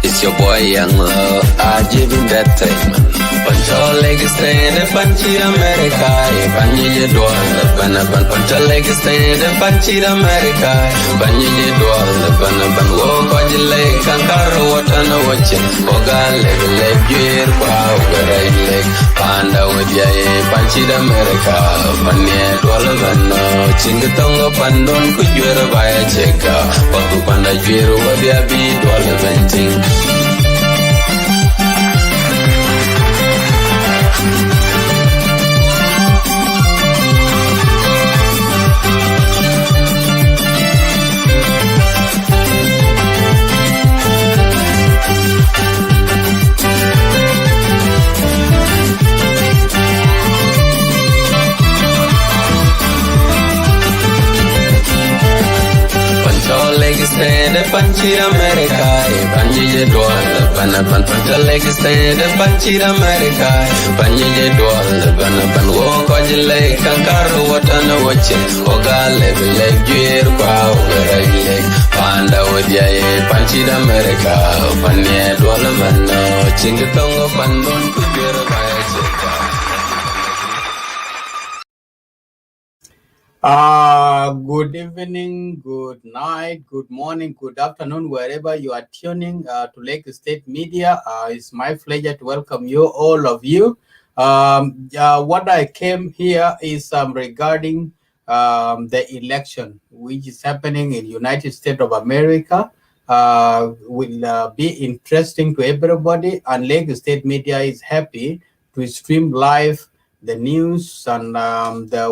It's your boy Young Love, I give him that time. Punch legs stand and punch it America. Banye dwala banaban. Punch legs stand and punch it America. Banye dwala banaban. Walk on your leg, kankaro watana watchin. Oga leg gear power leg. Panda with ya punch it America. Banye dwala bana. Chingatongo pandon kujwera baya cheka. Papu panda jwero wabia bi dwala venting. Stand up and cheat America. Banye dwala banaban. Punch leg stand up and cheat America. Banye dwala banaban. Walk on your leg, kankaro watana watchin. Oga leg gear power leg. Panda with ya punch it America. Banye dwala bana. Chingatongo pandon kujera baya cheka. Good evening, good night, good morning, good afternoon, wherever you are tuning to Lake State Media. It's my pleasure to welcome you, all of you. What I came here is regarding the election, which is happening in United States of America. Will be interesting to everybody, and Lake State Media is happy to stream live the news and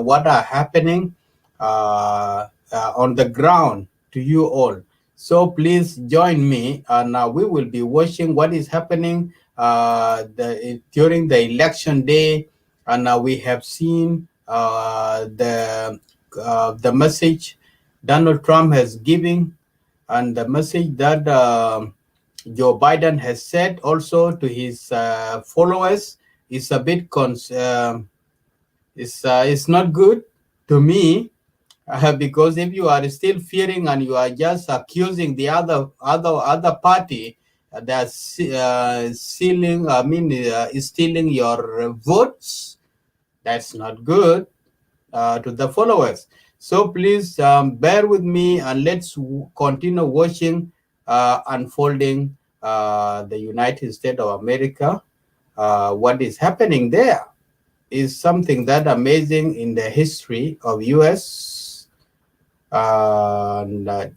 what are happening on the ground to you all. So please join me, and we will be watching what is happening during the election day. And we have seen the message Donald Trump has given, and the message that Joe Biden has said also to his followers is a bit it's not good to me, because if you are still fearing and you are just accusing the other party that stealing your votes, that's not good to the followers. So please bear with me, and let's continue watching unfolding the United States of America. What is happening there is something that amazing in the history of US.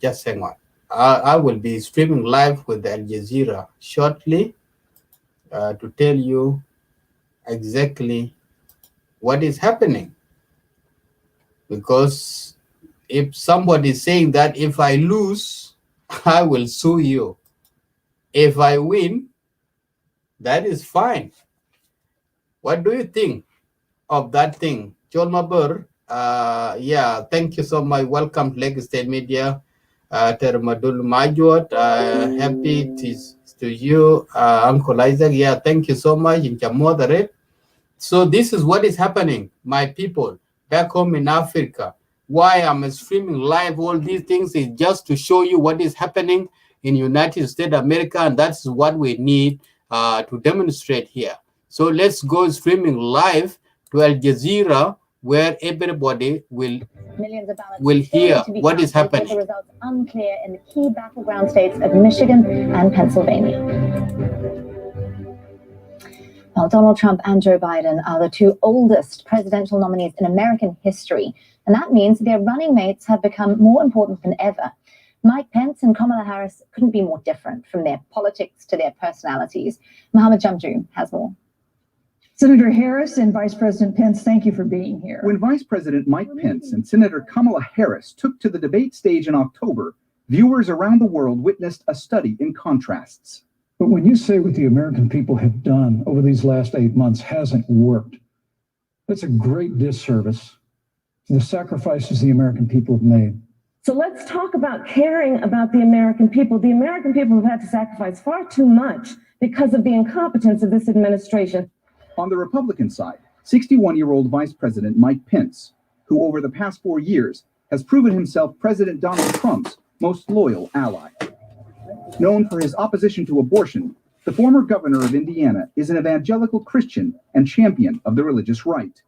Just hang on. I will be streaming live with Al Jazeera shortly to tell you exactly what is happening. Because if somebody is saying that if I lose, I will sue you. If I win, that is fine. What do you think of that thing? John Mabur, yeah, thank you so much. Welcome to Lake State Media. Termadul Majuat, happy to you. Uncle Isaac, yeah, thank you so much. In moderate. So this is what is happening, my people, back home in Africa. Why I'm streaming live all these things is just to show you what is happening in United States of America, and that's what we need to demonstrate here. So let's go streaming live to Al Jazeera, where everybody will hear what is happening. The results unclear in the key battleground states of Michigan and Pennsylvania. Well, Donald Trump and Joe Biden are the two oldest presidential nominees in American history, and that means their running mates have become more important than ever. Mike Pence and Kamala Harris couldn't be more different, from their politics to their personalities. Mohammed Jamju has more. Senator Harris and Vice President Pence, thank you for being here. When Vice President Mike Pence and Senator Kamala Harris took to the debate stage in October, viewers around the world witnessed a study in contrasts. But when you say what the American people have done over these last 8 months hasn't worked, that's a great disservice to the sacrifices the American people have made. So let's talk about caring about the American people. The American people have had to sacrifice far too much because of the incompetence of this administration. On the Republican side, 61-year-old Vice President Mike Pence, who over the past 4 years has proven himself President Donald Trump's most loyal ally. Known for his opposition to abortion, the former governor of Indiana is an evangelical Christian and champion of the religious right.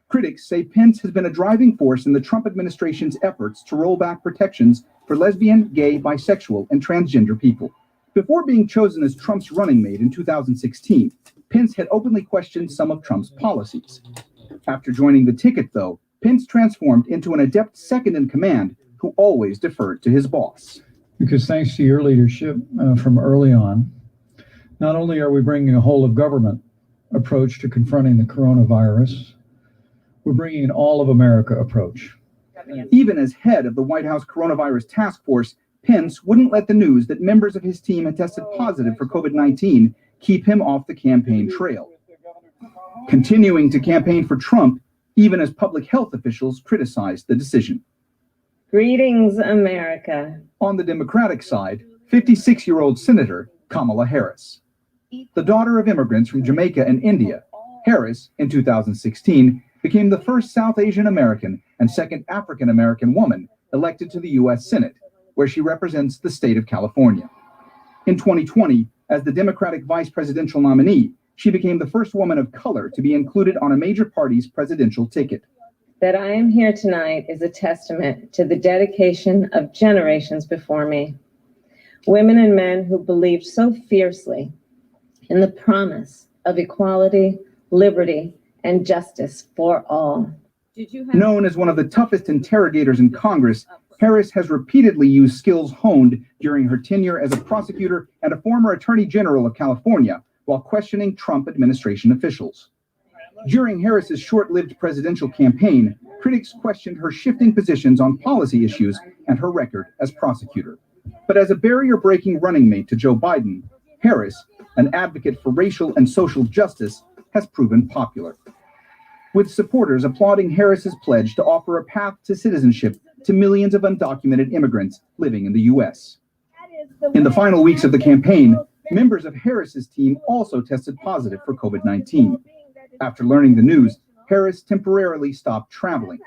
Critics say Pence has been a driving force in the Trump administration's efforts to roll back protections for lesbian, gay, bisexual, and transgender people. Before being chosen as Trump's running mate in 2016, Pence had openly questioned some of Trump's policies. After joining the ticket, though, Pence transformed into an adept second-in-command who always deferred to his boss. Because thanks to your leadership from early on, not only are we bringing a whole-of-government approach to confronting the coronavirus, we're bringing an all-of-America approach. Even as head of the White House coronavirus task force, Pence wouldn't let the news that members of his team had tested positive for COVID-19 keep him off the campaign trail. Continuing to campaign for Trump, even as public health officials criticized the decision. Greetings, America. On the Democratic side, 56-year-old Senator Kamala Harris. The daughter of immigrants from Jamaica and India, Harris, in 2016, became the first South Asian American and second African American woman elected to the U.S. Senate, where she represents the state of California. In 2020, as the Democratic vice presidential nominee, she became the first woman of color to be included on a major party's presidential ticket. That I am here tonight is a testament to the dedication of generations before me. Women and men who believed so fiercely in the promise of equality, liberty, and justice for all. Known as one of the toughest interrogators in Congress, Harris has repeatedly used skills honed during her tenure as a prosecutor and a former Attorney General of California while questioning Trump administration officials. During Harris's short-lived presidential campaign, critics questioned her shifting positions on policy issues and her record as prosecutor. But as a barrier-breaking running mate to Joe Biden, Harris, an advocate for racial and social justice, has proven popular, with supporters applauding Harris's pledge to offer a path to citizenship to millions of undocumented immigrants living in the U.S. In the final weeks of the campaign, members of Harris's team also tested positive for COVID-19. After learning the news, Harris temporarily stopped traveling.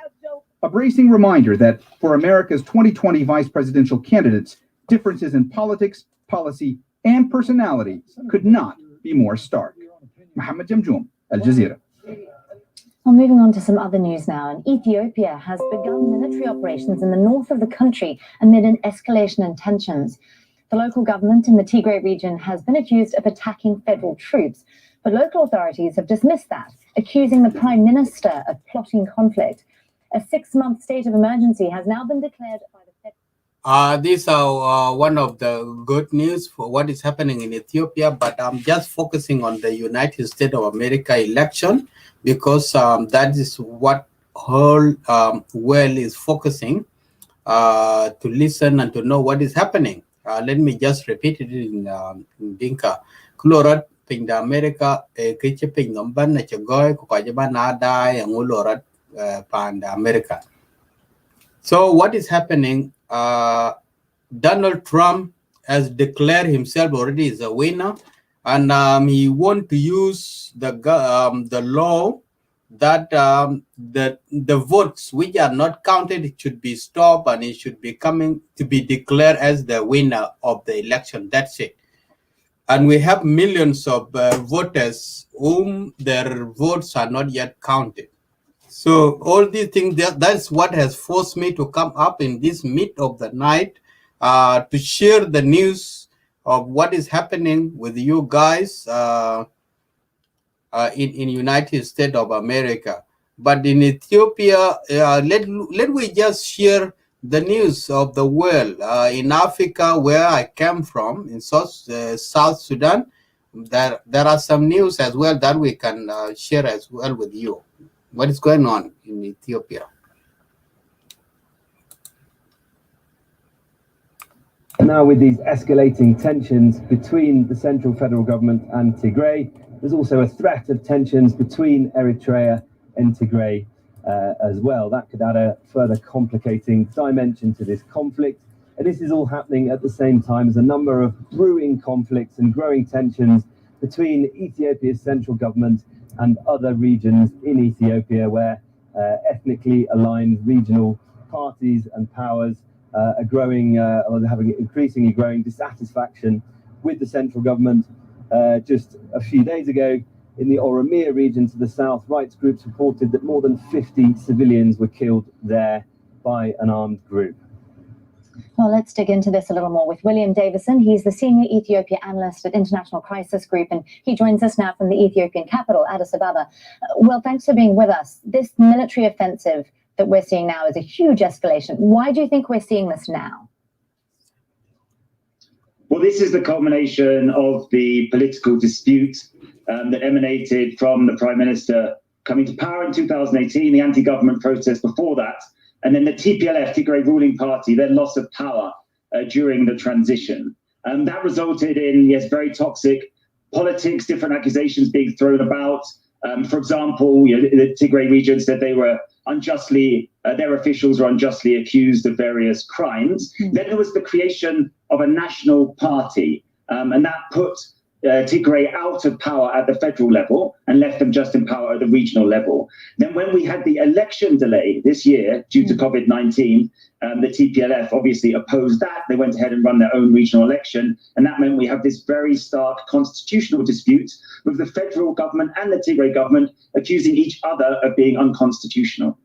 A bracing reminder that for America's 2020 vice presidential candidates, differences in politics, policy, and personality could not be more stark. Mohammed Jamjoom, Al Jazeera. Well, moving on to some other news now. And Ethiopia has begun military operations in the north of the country amid an escalation in tensions. The local government in the Tigray region has been accused of attacking federal troops, but local authorities have dismissed that, accusing the prime minister of plotting conflict. A 6-month state of emergency has now been declared by the federal. These are one of the good news for what is happening in Ethiopia, but I'm just focusing on the United States of America election because that is what whole world is focusing to listen and to know what is happening. Let me just repeat it in Dinka. Kulorat ping the America kiche ping nomban na chagoy ko kajiba na dai ang ulorat pan the America. So what is happening? Donald Trump has declared himself already as a winner, and he want to use the law that the votes which are not counted should be stopped, and it should be coming to be declared as the winner of the election. That's it. And we have millions of voters whom their votes are not yet counted. So all these things, that's what has forced me to come up in this mid of the night to share the news of what is happening with you guys in United States of America. But in Ethiopia, let we just share the news of the world. In Africa, where I came from, in South Sudan, there are some news as well that we can share as well with you. What is going on in Ethiopia? Now, with these escalating tensions between the central federal government and Tigray, there's also a threat of tensions between Eritrea and Tigray as well. That could add a further complicating dimension to this conflict. And this is all happening at the same time as a number of brewing conflicts and growing tensions between Ethiopia's central government and other regions in Ethiopia, where ethnically aligned regional parties and powers having increasingly growing dissatisfaction with the central government. Just a few days ago, in the Oromia region to the south, rights groups reported that more than 50 civilians were killed there by an armed group. Well, let's dig into this a little more with William Davison. He's the senior Ethiopia analyst at International Crisis Group, and he joins us now from the Ethiopian capital, Addis Ababa. Well, thanks for being with us. This military offensive that we're seeing now is a huge escalation. Why do you think we're seeing this now? Well, this is the culmination of the political dispute that emanated from the Prime Minister coming to power in 2018, the anti-government protest before that, and then the TPLF, Tigray ruling party, their loss of power during the transition. That resulted in, yes, very toxic politics, different accusations being thrown about. For example, the Tigray region said they were unjustly, their officials were unjustly accused of various crimes. Then there was the creation of a national party, and that put Tigray out of power at the federal level and left them just in power at the regional level. Then when we had the election delay this year due to COVID-19, the TPLF obviously opposed that. They went ahead and run their own regional election. And that meant we have this very stark constitutional dispute with the federal government and the Tigray government accusing each other of being unconstitutional.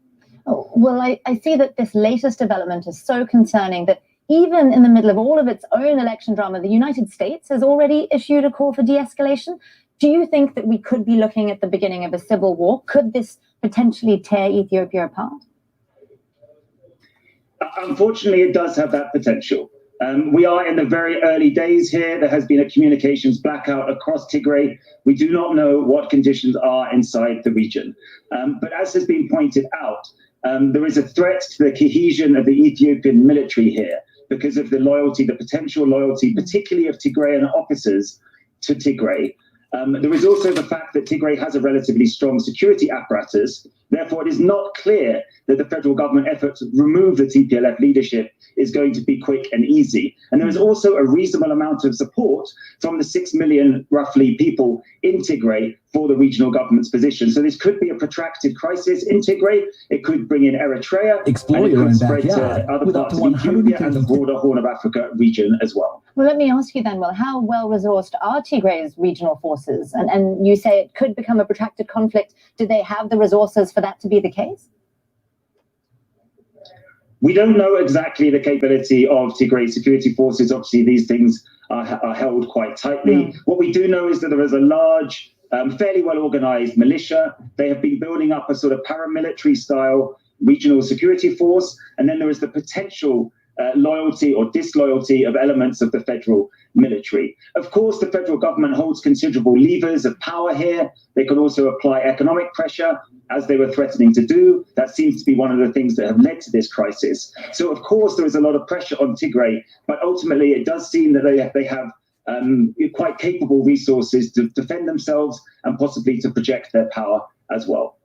Oh, well, I see that this latest development is so concerning that even in the middle of all of its own election drama, the United States has already issued a call for de-escalation. Do you think that we could be looking at the beginning of a civil war? Could this potentially tear Ethiopia apart? Unfortunately, it does have that potential. We are in the very early days here. There has been a communications blackout across Tigray. We do not know what conditions are inside the region. But as has been pointed out, there is a threat to the cohesion of the Ethiopian military here because of the loyalty, the potential loyalty, particularly of Tigrayan officers to Tigray. There is also the fact that Tigray has a relatively strong security apparatus. Therefore, it is not clear that the federal government effort to remove the TPLF leadership is going to be quick and easy. And there is also a reasonable amount of support from the 6 million, roughly, people in Tigray for the regional government's position. So this could be a protracted crisis in Tigray. It could bring in Eritrea. Explore and it your could own spread backyard to other with up parts to of Ethiopia and the 130 broader Horn of Africa region as well. Well, let me ask you then, well, how well-resourced are Tigray's regional forces? And you say it could become a protracted conflict. Do they have the resources for that to be the case? We don't know exactly the capability of Tigray security forces. Obviously, these things are held quite tightly. What we do know is that there is a large, fairly well-organized militia. They have been building up a sort of paramilitary style regional security force. And then there is the potential loyalty or disloyalty of elements of the federal military. Of course, the federal government holds considerable levers of power here. They could also apply economic pressure, as they were threatening to do. That seems to be one of the things that have led to this crisis. So, of course, there is a lot of pressure on Tigray, but ultimately it does seem that they have quite capable resources to defend themselves and possibly to project their power as well.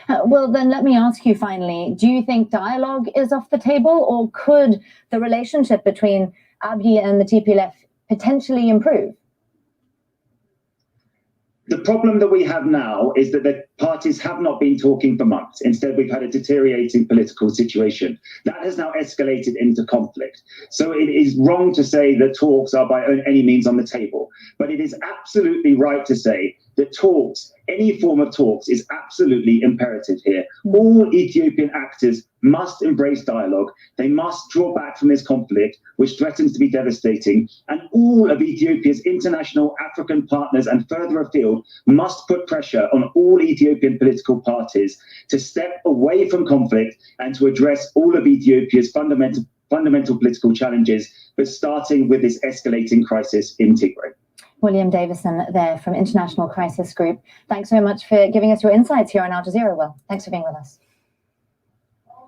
Well, then let me ask you finally, do you think dialogue is off the table, or could the relationship between Abiy and the TPLF potentially improve? The problem that we have now is that the parties have not been talking for months. Instead, we've had a deteriorating political situation. That has now escalated into conflict. So it is wrong to say that talks are by any means on the table. But it is absolutely right to say that talks, any form of talks, is absolutely imperative here. All Ethiopian actors must embrace dialogue. They must draw back from this conflict, which threatens to be devastating. And all of Ethiopia's international African partners and further afield must put pressure on all Ethiopian political parties to step away from conflict and to address all of Ethiopia's fundamental political challenges, but starting with this escalating crisis in Tigray. William Davison there from International Crisis Group. Thanks so much for giving us your insights here on Al Jazeera. Well, thanks for being with us.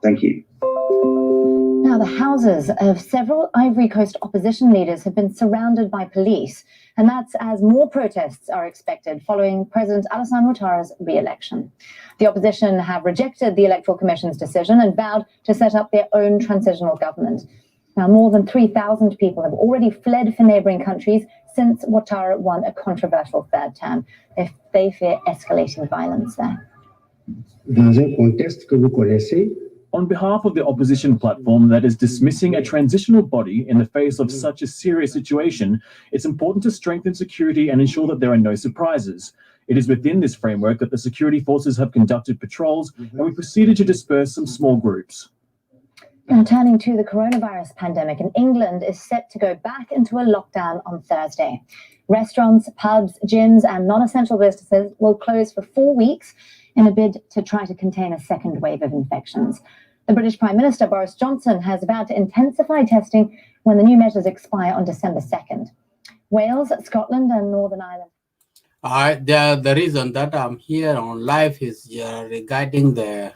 Thank you. Now, the houses of several Ivory Coast opposition leaders have been surrounded by police, and that's as more protests are expected following President Alassane Ouattara's re-election. The opposition have rejected the Electoral Commission's decision and vowed to set up their own transitional government. Now, more than 3,000 people have already fled for neighboring countries since Ouattara won a controversial third term. They fear escalating violence there. Dans un contexte que vous connaissez, On behalf of the opposition platform that is dismissing a transitional body in the face of such a serious situation, it's important to strengthen security and ensure that there are no surprises. It is within this framework that the security forces have conducted patrols, and we proceeded to disperse some small groups. Now, turning to the coronavirus pandemic, in England is set to go back into a lockdown on Thursday. Restaurants, pubs, gyms, and non-essential businesses will close for 4 weeks in a bid to try to contain a second wave of infections. The British Prime Minister, Boris Johnson, has vowed to intensify testing when the new measures expire on December 2nd. Wales, Scotland, and Northern Ireland. The reason that I'm here on live is regarding the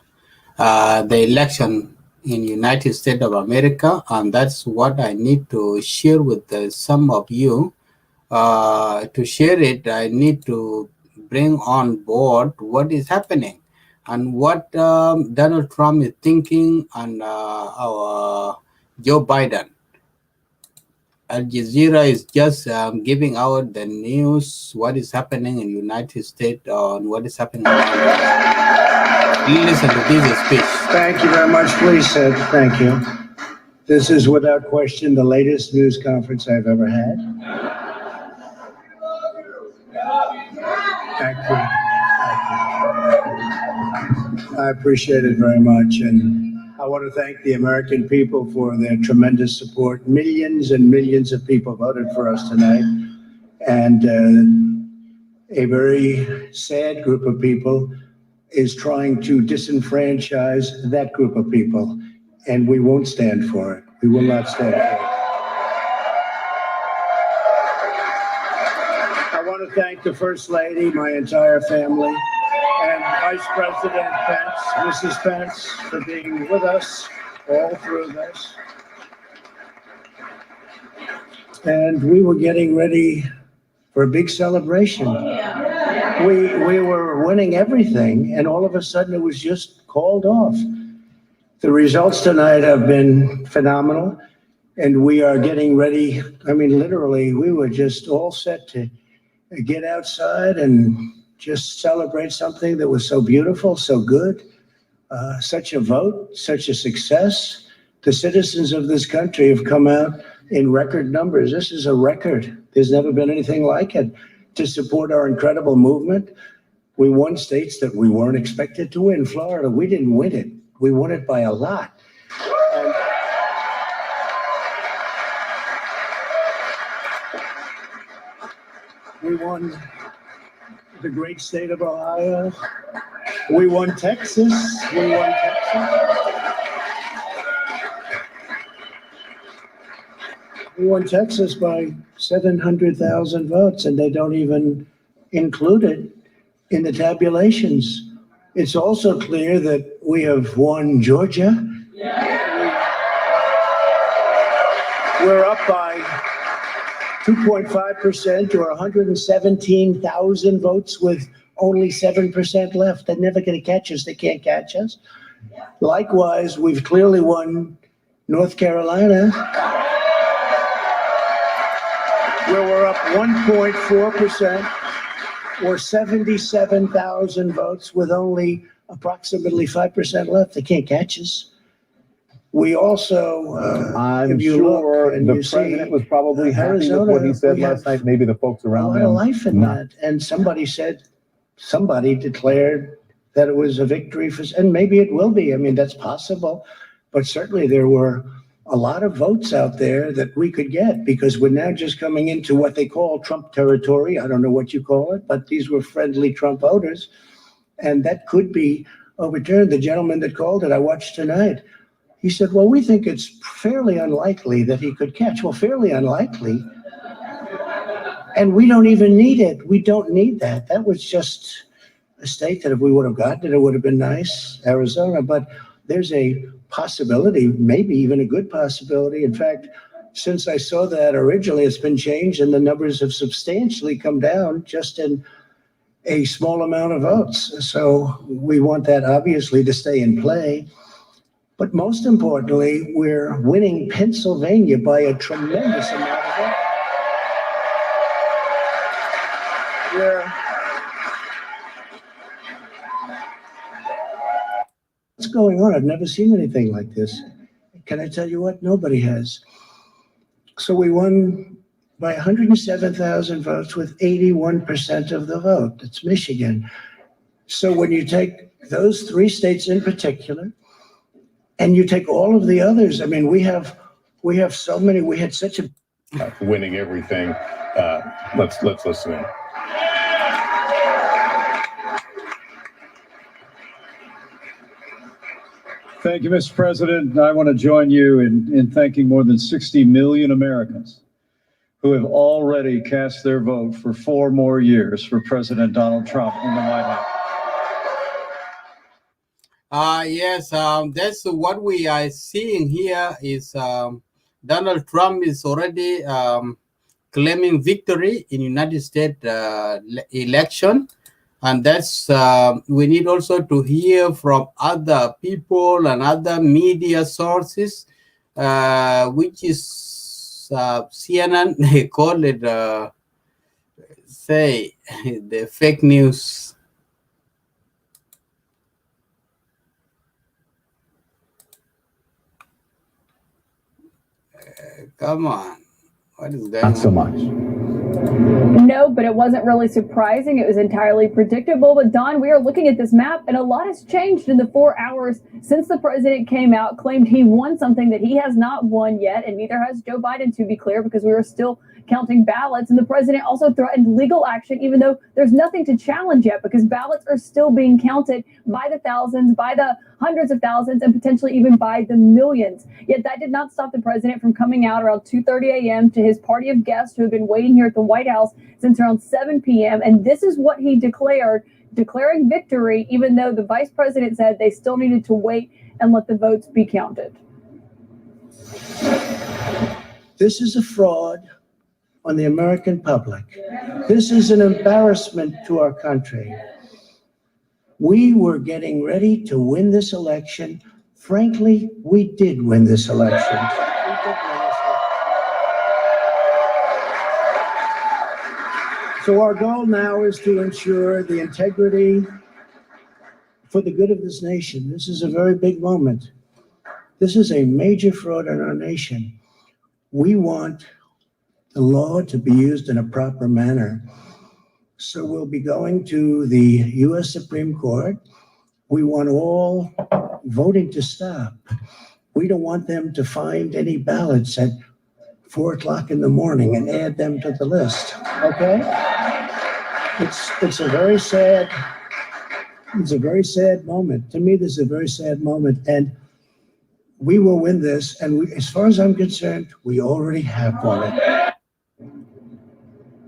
election in United States of America, and that's what I need to share with some of you. To share it, I need to bring on board what is happening and what Donald Trump is thinking and our Joe Biden. Al Jazeera is just giving out the news, what is happening in United States and what is happening around the world. Listen to this speech. Thank you very much, please, Sid. Thank you. This is without question the latest news conference I've ever had. Thank you. I appreciate it very much, and I want to thank the American people for their tremendous support. Millions and millions of people voted for us tonight, and a very sad group of people is trying to disenfranchise that group of people, and we won't stand for it. We will not stand for it. I want to thank the First Lady, my entire family, and Vice President Pence, Mrs. Pence, for being with us all through this. And we were getting ready for a big celebration. We were winning everything, and all of a sudden it was just called off. The results tonight have been phenomenal, and we are getting ready. I mean, literally, we were just all set to get outside and just celebrate something that was so beautiful, so good, such a vote, such a success. The citizens of this country have come out in record numbers. This is a record. There's never been anything like it to support our incredible movement. We won states that we weren't expected to win. Florida, we didn't win it. We won it by a lot. And we won the great state of Ohio. We won Texas. We won Texas. We won Texas by 700,000 votes, and they don't even include it in the tabulations. It's also clear that we have won Georgia. We're up by 2.5% or 117,000 votes with only 7% left. They're never going to catch us. They can't catch us. Likewise, we've clearly won North Carolina, where we're up 1.4% or 77,000 votes with only approximately 5% left. They can't catch us. We also, I'm sure the president was probably happy with what he said last night. Maybe the folks around him. A lot of life in that. And somebody declared that it was a victory for, and maybe it will be. I mean, that's possible. But certainly there were a lot of votes out there that we could get, because we're now just coming into what they call Trump territory. I don't know what you call it, but these were friendly Trump voters. And that could be overturned. The gentleman that called it, I watched tonight. He said, well, we think it's fairly unlikely that he could catch. Well, fairly unlikely. And we don't even need it. We don't need that. That was just a state that if we would have gotten it, it would have been nice, Arizona. But there's a possibility, maybe even a good possibility. In fact, since I saw that originally, it's been changed and the numbers have substantially come down just in a small amount of votes. So we want that obviously to stay in play. But most importantly, we're winning Pennsylvania by a tremendous amount of votes. going on? I've never seen anything like this. Can I tell you what? Nobody has. So we won by 107,000 votes with 81% of the vote. That's Michigan. So when you take those 3 states in particular, and you take all of the others, I mean, we have so many. We had such a winning everything. Let's listen in. Thank you, Mr. President. I want to join you in thanking more than 60 million Americans who have already cast their vote for 4 more years for President Donald Trump in the White House. Yes, that's what we are seeing here is Donald Trump is already claiming victory in United States election. And that's, we need also to hear from other people and other media sources, which is CNN, they call it, say, the fake news. Come on, what is going on? Not so much. No, but it wasn't really surprising. It was entirely predictable. But Don, we are looking at this map, and a lot has changed in the 4 hours since the president came out, claimed he won something that he has not won yet, and neither has Joe Biden, to be clear, because we are still counting ballots. And the president also threatened legal action, even though there's nothing to challenge yet, because ballots are still being counted by the thousands, by the hundreds of thousands, and potentially even by the millions. Yet that did not stop the president from coming out around 2:30 a.m. to his party of guests who have been waiting here at the White House since around 7 p.m. And this is what he declared, declaring victory, even though the vice president said they still needed to wait and let the votes be counted. This is a fraud on the American public. This is an embarrassment to our country. We were getting ready to win this election. Frankly, we did win this election. So our goal now is to ensure the integrity for the good of this nation. This is a very big moment. This is a major fraud in our nation. We want the law to be used in a proper manner. So we'll be going to the U.S. Supreme Court. We want all voting to stop. We don't want them to find any ballots at 4 o'clock in the morning and add them to the list, okay? It's a very sad moment. To me, this is a very sad moment, and we will win this. And as far as I'm concerned, we already have won it.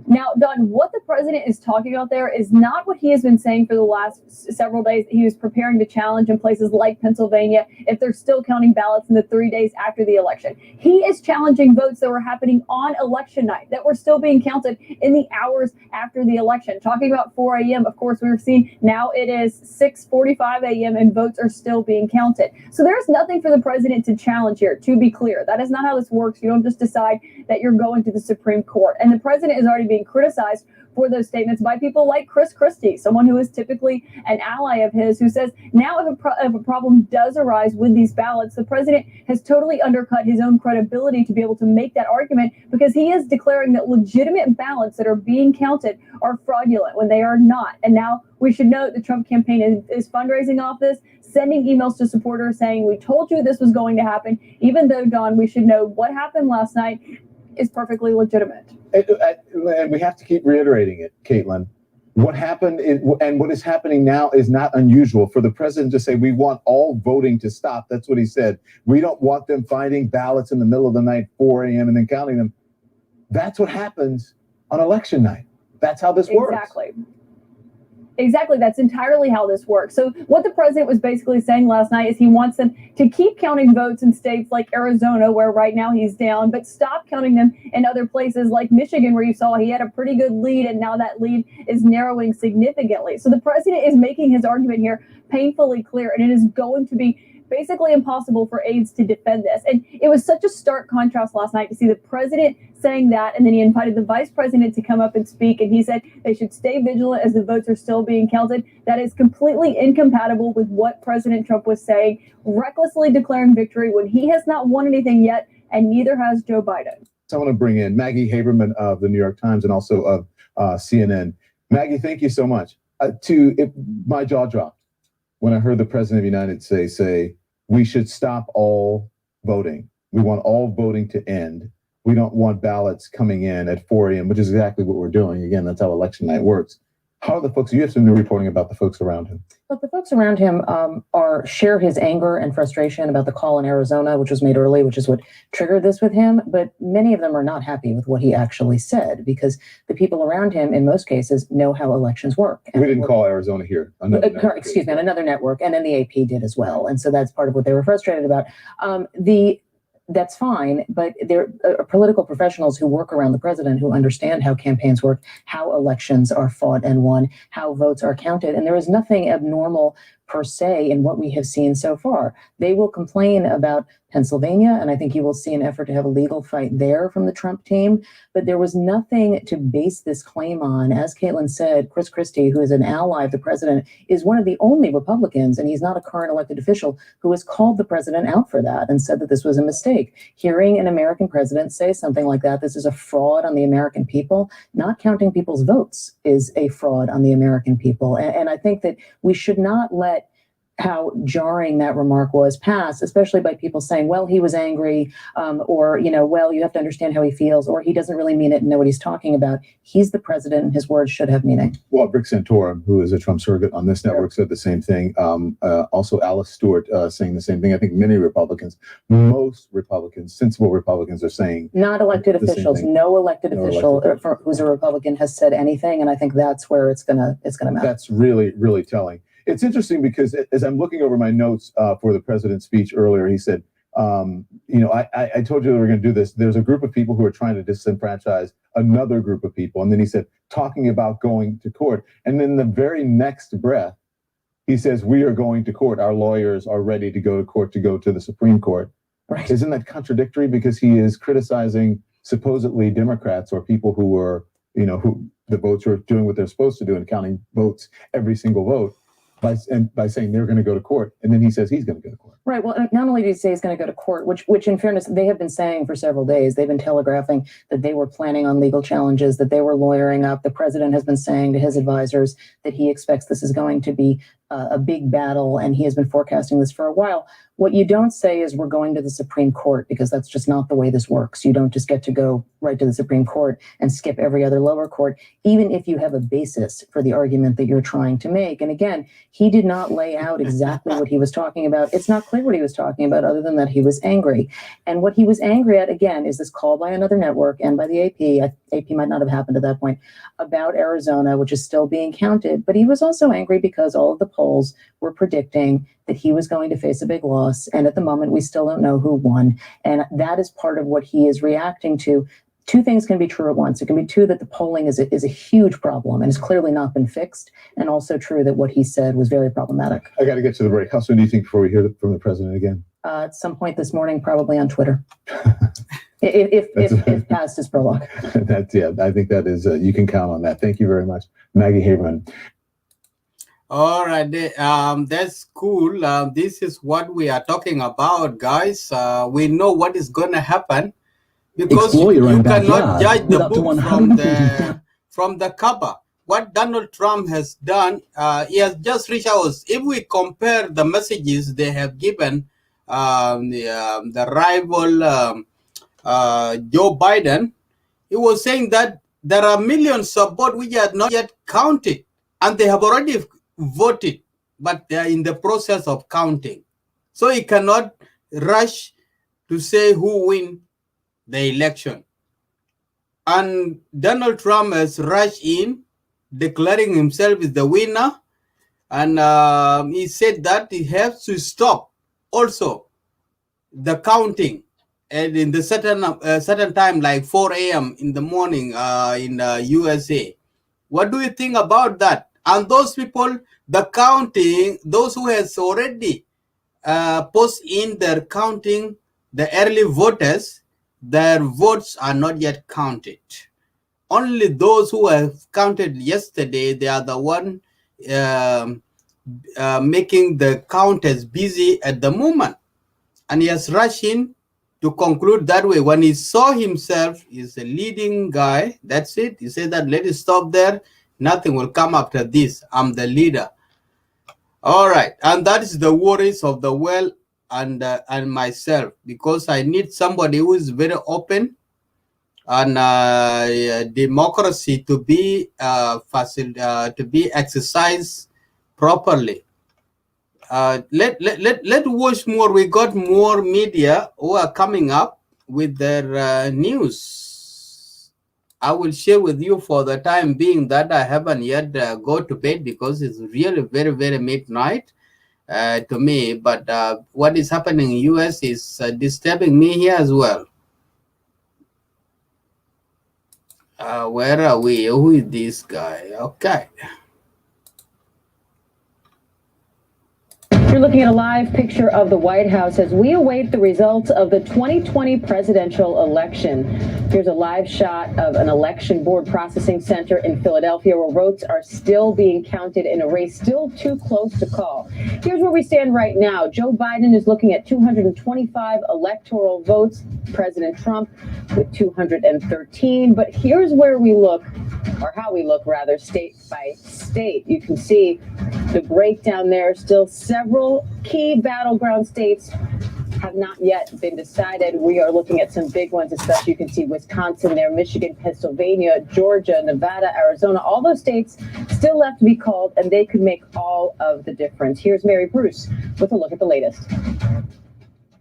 Now, Don, what the president is talking about there is not what he has been saying for the last several days. He was preparing to challenge in places like Pennsylvania if they're still counting ballots in the 3 days after the election. He is challenging votes that were happening on election night that were still being counted in the hours after the election. Talking about 4 a.m., of course, we've seen now it is 6:45 a.m. and votes are still being counted. So there's nothing for the president to challenge here, to be clear. That is not how this works. You don't just decide that you're going to the Supreme Court. And the president is already being criticized for those statements by people like Chris Christie, someone who is typically an ally of his, who says now if a problem does arise with these ballots, the president has totally undercut his own credibility to be able to make that argument, because he is declaring that legitimate ballots that are being counted are fraudulent when they are not. And now we should note the Trump campaign is fundraising off this, sending emails to supporters saying, we told you this was going to happen, even though, Don, we should know what happened last night is perfectly legitimate. And we have to keep reiterating it, Caitlin. What happened and what is happening now is not unusual. For the president to say, we want all voting to stop. That's what he said. We don't want them finding ballots in the middle of the night, 4 a.m., and then counting them. That's what happens on election night. That's how this works. Exactly. That's entirely how this works. So what the president was basically saying last night is he wants them to keep counting votes in states like Arizona, where right now he's down, but stop counting them in other places like Michigan, where you saw he had a pretty good lead, and now that lead is narrowing significantly. So the president is making his argument here painfully clear, and it is going to be basically impossible for aides to defend this. And it was such a stark contrast last night to see the president saying that, and then he invited the vice president to come up and speak, and he said they should stay vigilant as the votes are still being counted. That is completely incompatible with what President Trump was saying, recklessly declaring victory when he has not won anything yet, and neither has Joe Biden. So I want to bring in Maggie Haberman of the New York Times and also of CNN. Maggie, thank you so much. My jaw dropped when I heard the President of the United States say, we should stop all voting. We want all voting to end. We don't want ballots coming in at 4 a.m., which is exactly what we're doing. Again, that's how election night works. How are the folks? You have some new reporting about the folks around him. But the folks around him share his anger and frustration about the call in Arizona, which was made early, which is what triggered this with him. But many of them are not happy with what he actually said, because the people around him, in most cases, know how elections work. We didn't call Arizona here. Excuse me, on another network, and then the AP did as well. And so that's part of what they were frustrated about. That's fine, but there are political professionals who work around the president who understand how campaigns work, how elections are fought and won, how votes are counted. And there is nothing abnormal per se in what we have seen so far. They will complain about Pennsylvania, and I think you will see an effort to have a legal fight there from the Trump team. But there was nothing to base this claim on. As Caitlin said, Chris Christie, who is an ally of the president, is one of the only Republicans, and he's not a current elected official, who has called the president out for that and said that this was a mistake. Hearing an American president say something like that, this is a fraud on the American people, not counting people's votes is a fraud on the American people. And I think that we should not let how jarring that remark was pass, especially by people saying, well, he was angry, or, well, you have to understand how he feels, or he doesn't really mean it and know what he's talking about. He's the president and his words should have meaning. Well, Rick Santorum, who is a Trump surrogate on this network, said the same thing. Also, Alice Stewart saying the same thing. I think many Republicans, most Republicans, sensible Republicans are saying. Not elected officials. No elected official who's a Republican has said anything. And I think that's where it's gonna matter. That's really, really telling. It's interesting because as I'm looking over my notes for the president's speech earlier, he said, I told you that we're going to do this. There's a group of people who are trying to disenfranchise another group of people. And then he said, talking about going to court. And then the very next breath, he says, we are going to court. Our lawyers are ready to go to court, to go to the Supreme Court. Right. Isn't that contradictory? Because he is criticizing supposedly Democrats or people who are, who the votes are doing what they're supposed to do and counting votes, every single vote. By saying they're going to go to court, and then he says he's going to go to court. Right. Well, not only did he say he's going to go to court, which in fairness, they have been saying for several days. They've been telegraphing that they were planning on legal challenges, that they were lawyering up. The president has been saying to his advisors that he expects this is going to be a big battle, and he has been forecasting this for a while. What you don't say is we're going to the Supreme Court, because that's just not the way this works. You don't just get to go right to the Supreme Court and skip every other lower court, even if you have a basis for the argument that you're trying to make. And again, he did not lay out exactly what he was talking about. It's not clear what he was talking about, other than that he was angry. And what he was angry at, again, is this call by another network and by the AP. AP might not have happened at that point, about Arizona, which is still being counted. But he was also angry because all of the polls were predicting that he was going to face a big loss. And at the moment, we still don't know who won. And that is part of what he is reacting to. Two things can be true at once. It can be true that the polling is a huge problem and has clearly not been fixed, and also true that what he said was very problematic. I got to get to the break. How soon do you think before we hear from the president again? At some point this morning, probably on Twitter. if past his prologue. I think that is, you can count on that. Thank you very much, Maggie Haberman. All right, that's cool. This is what we are talking about, guys. We know what is going to happen, because you cannot judge the book from the cover. What Donald Trump has done, he has just reached out. If we compare the messages they have given the rival Joe Biden, he was saying that there are millions of votes which are not yet counted, and they have already voted, but they are in the process of counting. So he cannot rush to say who win the election. And Donald Trump has rushed in, declaring himself as the winner. And he said that he has to stop also the counting, and in the certain time, like 4 a.m. in the morning in USA. What do you think about that? And those people, the counting, those who has already post in their counting the early voters, their votes are not yet counted. Only those who have counted yesterday, they are the one making the counters busy at the moment. And he has rushed in to conclude that way. When he saw himself is a leading guy, that's it. He said that let it stop there. Nothing will come after this. I'm the leader. All right. And that is the worries of the world and myself, because I need somebody who is very open and democracy to be exercised properly. Let watch more. We got more media who are coming up with their news. I will share with you for the time being that I haven't yet go to bed because it's really very, very midnight to me. But what is happening in US is disturbing me here as well. Where are we? Who is this guy? Okay. You're looking at a live picture of the White House as we await the results of the 2020 presidential election. Here's a live shot of an election board processing center in Philadelphia where votes are still being counted in a race still too close to call. Here's where we stand right now. Joe Biden is looking at 225 electoral votes, President Trump with 213. But here's where we look, or how we look rather, state by state. You can see the breakdown there. Still several key battleground states have not yet been decided. We are looking at some big ones, especially you can see Wisconsin there, Michigan, Pennsylvania, Georgia, Nevada, Arizona, all those states still left to be called, and they could make all of the difference. Here's Mary Bruce with a look at the latest.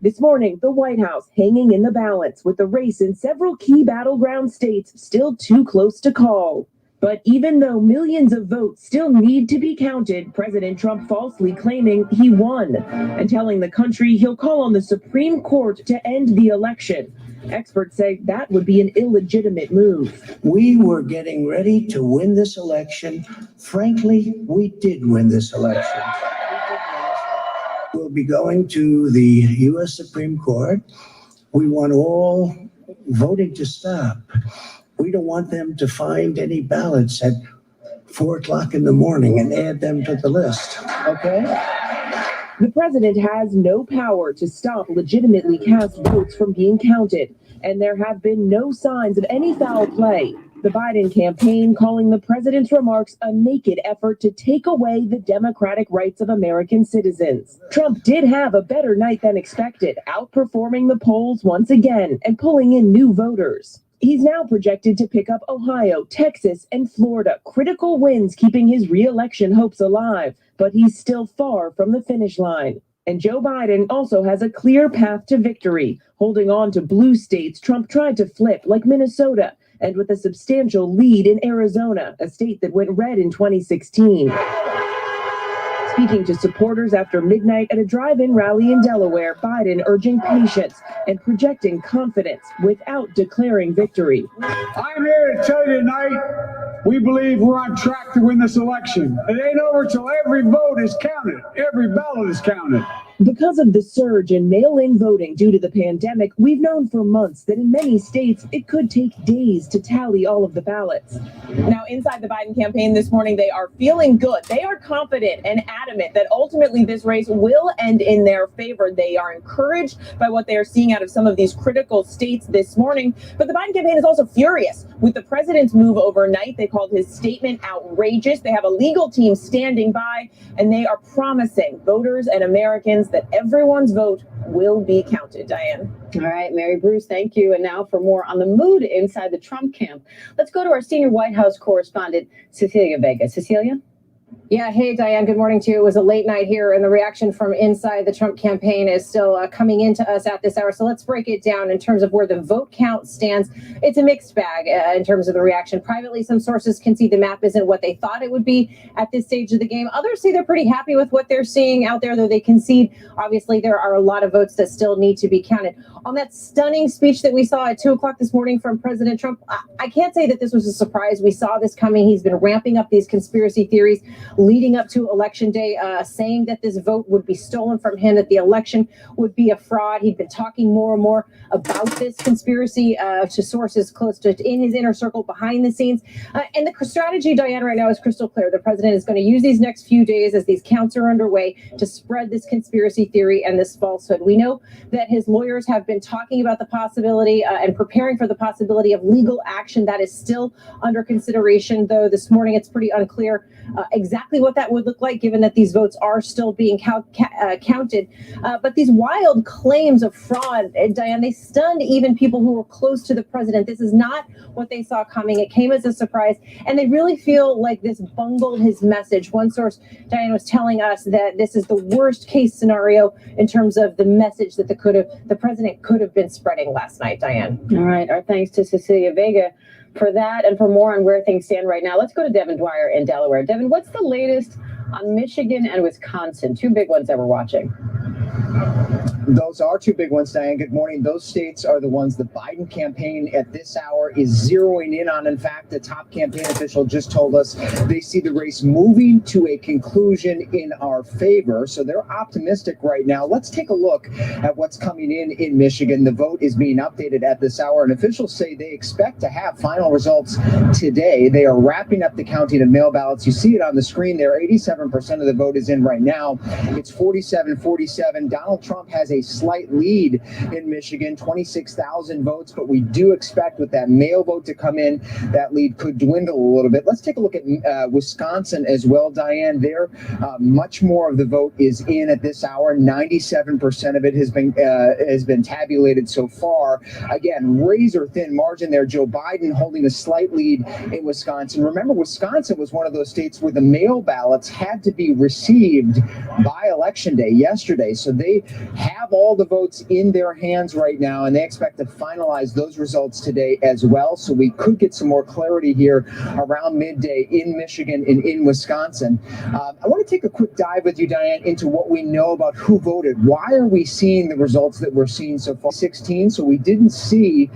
This morning, the White House hanging in the balance with the race in several key battleground states still too close to call. But even though millions of votes still need to be counted, President Trump falsely claiming he won and telling the country he'll call on the Supreme Court to end the election. Experts say that would be an illegitimate move. We were getting ready to win this election. Frankly, we did win this election. We'll be going to the U.S. Supreme Court. We want all voting to stop. We don't want them to find any ballots at 4 o'clock in the morning and add them to the list. Okay? The president has no power to stop legitimately cast votes from being counted, and there have been no signs of any foul play. The Biden campaign calling the president's remarks a naked effort to take away the democratic rights of American citizens. Trump did have a better night than expected, outperforming the polls once again and pulling in new voters. He's now projected to pick up Ohio, Texas, and Florida, critical wins keeping his re-election hopes alive, but he's still far from the finish line. And Joe Biden also has a clear path to victory, holding on to blue states Trump tried to flip, like Minnesota, and with a substantial lead in Arizona, a state that went red in 2016. Speaking to supporters after midnight at a drive-in rally in Delaware, Biden urging patience and projecting confidence without declaring victory. I'm here to tell you tonight, we believe we're on track to win this election. It ain't over till every vote is counted. Every ballot is counted. Because of the surge in mail-in voting due to the pandemic, we've known for months that in many states, it could take days to tally all of the ballots. Now, inside the Biden campaign this morning, they are feeling good. They are confident and adamant that ultimately this race will end in their favor. They are encouraged by what they are seeing out of some of these critical states this morning. But the Biden campaign is also furious with the president's move overnight. They called his statement outrageous. They have a legal team standing by, and they are promising voters and Americans that everyone's vote will be counted. Diane. All right, Mary Bruce, thank you. And now for more on the mood inside the Trump camp, let's go to our senior White House correspondent, Cecilia Vega. Cecilia? Yeah, hey, Diane, good morning to you. It was a late night here, and the reaction from inside the Trump campaign is still coming into us at this hour. So let's break it down in terms of where the vote count stands. It's a mixed bag in terms of the reaction. Privately, some sources can see the map isn't what they thought it would be at this stage of the game. Others say they're pretty happy with what they're seeing out there, though they concede, obviously, there are a lot of votes that still need to be counted. On that stunning speech that we saw at 2 o'clock this morning from President Trump, I can't say that this was a surprise. We saw this coming. He's been ramping up these conspiracy theories leading up to Election Day, saying that this vote would be stolen from him, that the election would be a fraud. He'd been talking more and more about this conspiracy to sources close to in his inner circle behind the scenes. And the strategy, Diane, right now is crystal clear. The president is going to use these next few days as these counts are underway to spread this conspiracy theory and this falsehood. We know that his lawyers have been talking about the possibility and preparing for the possibility of legal action. That is still under consideration, though this morning it's pretty unclear exactly what that would look like, given that these votes are still being counted. But these wild claims of fraud, Diane, they stunned even people who were close to the president. This is not what they saw coming. It came as a surprise, and they really feel like this bungled his message. One source, Diane, was telling us that this is the worst case scenario in terms of the message that the president could have been spreading last night, Diane. All right. Our thanks to Cecilia Vega for that and for more on where things stand right now. Let's go to Devin Dwyer in Delaware. Devin, what's the latest on Michigan and Wisconsin? Two big ones that we're watching. Those are two big ones, Diane. Good morning. Those states are the ones the Biden campaign at this hour is zeroing in on. In fact, the top campaign official just told us they see the race moving to a conclusion in our favor. So they're optimistic right now. Let's take a look at what's coming in Michigan. The vote is being updated at this hour, and officials say they expect to have final results today. They are wrapping up the counting of mail ballots. You see it on the screen there. 87% of the vote is in right now. It's 47-47. Donald Trump has a slight lead in Michigan, 26,000 votes, but we do expect with that mail vote to come in, that lead could dwindle a little bit. Let's take a look at Wisconsin as well, Diane. There, much more of the vote is in at this hour. 97% of it has been tabulated so far. Again, razor thin margin there. Joe Biden holding a slight lead in Wisconsin. Remember, Wisconsin was one of those states where the mail ballots had to be received by Election Day yesterday. So they have all the votes in their hands right now, and they expect to finalize those results today as well. So we could get some more clarity here around midday in Michigan and in Wisconsin. I want to take a quick dive with you, Diane, into what we know about who voted. Why are we seeing the results that we're seeing so far? 16, so we didn't see,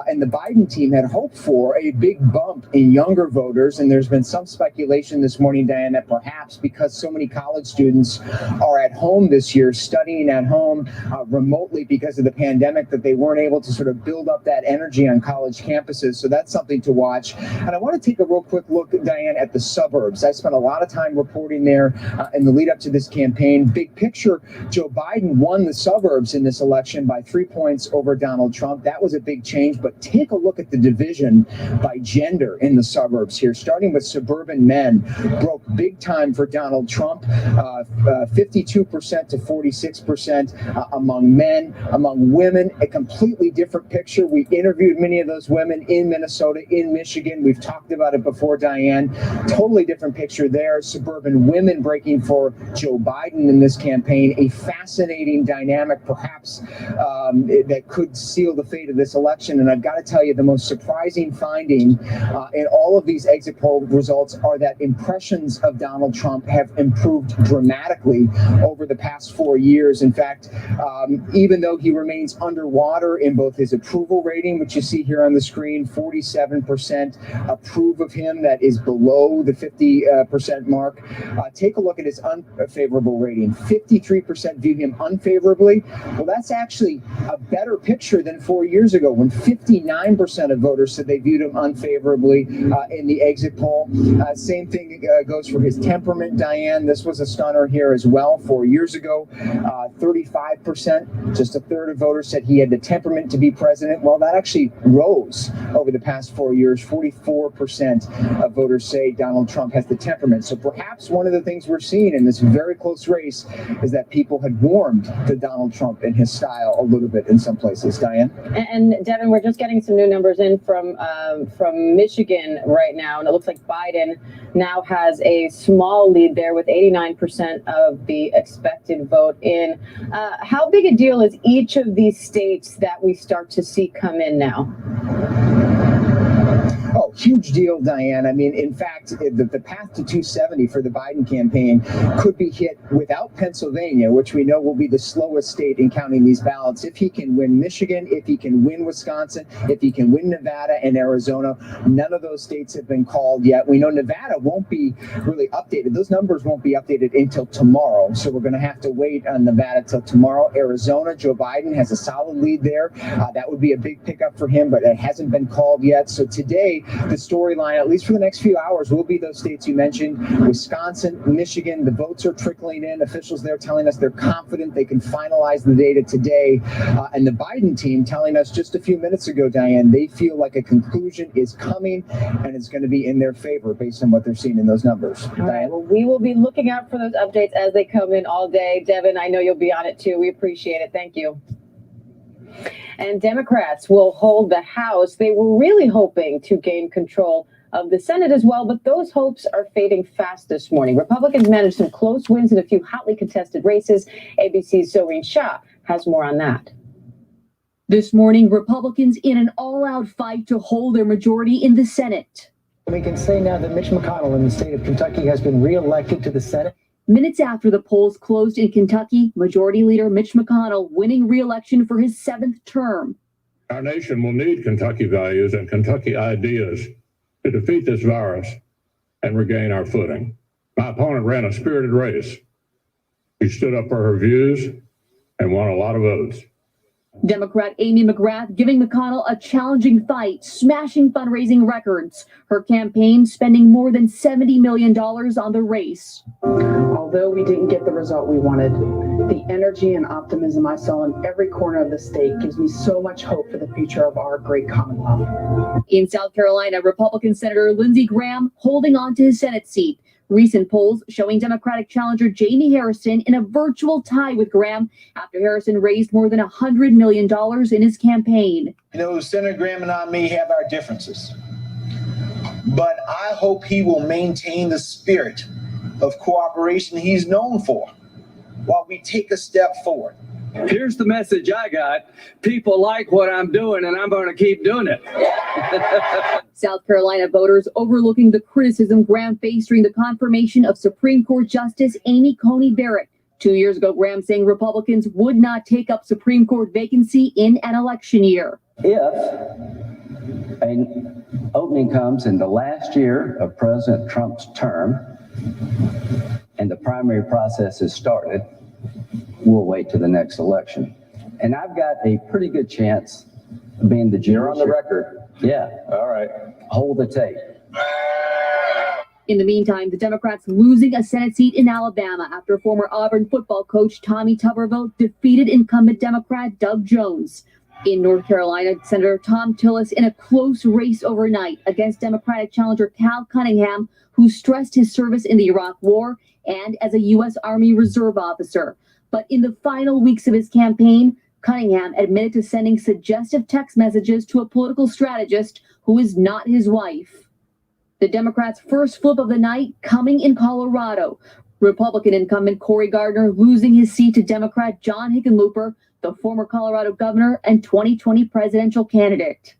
and the Biden team had hoped for a big bump in younger voters, and there's been some speculation this morning, Diane, that perhaps because so many college students are at home this year, studying at home remotely because of the pandemic, that they weren't able to sort of build up that energy on college campuses. So that's something to watch. And I want to take a real quick look, Diane, at the suburbs. I spent a lot of time reporting there in the lead up to this campaign. Big picture, Joe Biden won the suburbs in this election by 3 points over Donald Trump. That was a big change, but take a look at the division by gender in the suburbs here, starting with suburban men. Broke big time for Donald Trump, 52% to 46% among men. Among women, a completely different picture. We interviewed many of those women in Minnesota, in Michigan. We've talked about it before, Diane. Totally different picture there. Suburban women breaking for Joe Biden in this campaign. A fascinating dynamic, perhaps, that could seal the fate of this election. And I've got to tell you, the most surprising finding in all of these exit poll results are that impressions of Donald Trump have improved dramatically over the past 4 years. In fact, even though he remains underwater in both his approval rating, which you see here on the screen, 47% approve of him, that is below the 50% mark. Take a look at his unfavorable rating. 53% view him unfavorably. Well, that's actually a better picture than 4 years ago, when 59% of voters said they viewed him unfavorably in the exit poll. Same thing goes for his temperament, Diane. This was a stunner here as well. 4 years ago, 35%, just a third of voters said he had the temperament to be president. Well, that actually rose over the past 4 years. 44% of voters say Donald Trump has the temperament. So perhaps one of the things we're seeing in this very close race is that people had warmed to Donald Trump and his style a little bit in some places. Diane? And Devin, we're just getting some new numbers in from Michigan right now, and it looks like Biden now has a small lead there with 89% of the expected vote in. How big a deal is each of these states that we start to see come in now? Oh, huge huge deal, Diane. I mean, in fact, the path to 270 for the Biden campaign could be hit without Pennsylvania, which we know will be the slowest state in counting these ballots. If he can win Michigan, if he can win Wisconsin, if he can win Nevada and Arizona, none of those states have been called yet. We know Nevada won't be really updated. Those numbers won't be updated until tomorrow. So we're going to have to wait on Nevada till tomorrow. Arizona, Joe Biden has a solid lead there. That would be a big pickup for him, but it hasn't been called yet. So today, the storyline, at least for the next few hours, will be those states you mentioned, Wisconsin, Michigan. The votes are trickling in. Officials there telling us they're confident they can finalize the data today. And the Biden team telling us just a few minutes ago, Diane, they feel like a conclusion is coming and it's going to be in their favor based on what they're seeing in those numbers. All right. Well, we will be looking out for those updates as they come in all day. Devin, I know you'll be on it too. We appreciate it. Thank you. And Democrats will hold the House. They were really hoping to gain control of the Senate as well, but those hopes are fading fast this morning. Republicans managed some close wins in a few hotly contested races. ABC's Zohreen Shah has more on that. This morning, Republicans in an all-out fight to hold their majority in the Senate. We can say now that Mitch McConnell in the state of Kentucky has been reelected to the Senate. Minutes after the polls closed in Kentucky, Majority Leader Mitch McConnell winning re-election for his 7th term. Our nation will need Kentucky values and Kentucky ideas to defeat this virus and regain our footing. My opponent ran a spirited race. She stood up for her views and won a lot of votes. Democrat Amy McGrath giving McConnell a challenging fight, smashing fundraising records. Her campaign spending more than $70 million on the race. Although we didn't get the result we wanted, the energy and optimism I saw in every corner of the state gives me so much hope for the future of our great Commonwealth. In South Carolina, Republican Senator Lindsey Graham holding on to his Senate seat. Recent polls showing Democratic challenger Jamie Harrison in a virtual tie with Graham after Harrison raised more than $100 million in his campaign. You know, Senator Graham and I may have our differences, but I hope he will maintain the spirit of cooperation he's known for while we take a step forward. Here's the message I got. People like what I'm doing, and I'm going to keep doing it. South Carolina voters overlooking the criticism Graham faced during the confirmation of Supreme Court Justice Amy Coney Barrett. 2 years ago, Graham saying Republicans would not take up Supreme Court vacancy in an election year. If an opening comes in the last year of President Trump's term and the primary process is started, we'll wait to the next election. And I've got a pretty good chance of being the junior. You're on the record. Yeah. All right. Hold the tape. In the meantime, the Democrats losing a Senate seat in Alabama after former Auburn football coach Tommy Tuberville defeated incumbent Democrat Doug Jones. In North Carolina, Senator Thom Tillis in a close race overnight against Democratic challenger Cal Cunningham, who stressed his service in the Iraq War and as a U.S. Army Reserve officer. But in the final weeks of his campaign, Cunningham admitted to sending suggestive text messages to a political strategist who is not his wife. The Democrats' first flip of the night coming in Colorado. Republican incumbent Cory Gardner losing his seat to Democrat John Hickenlooper, the former Colorado governor and 2020 presidential candidate.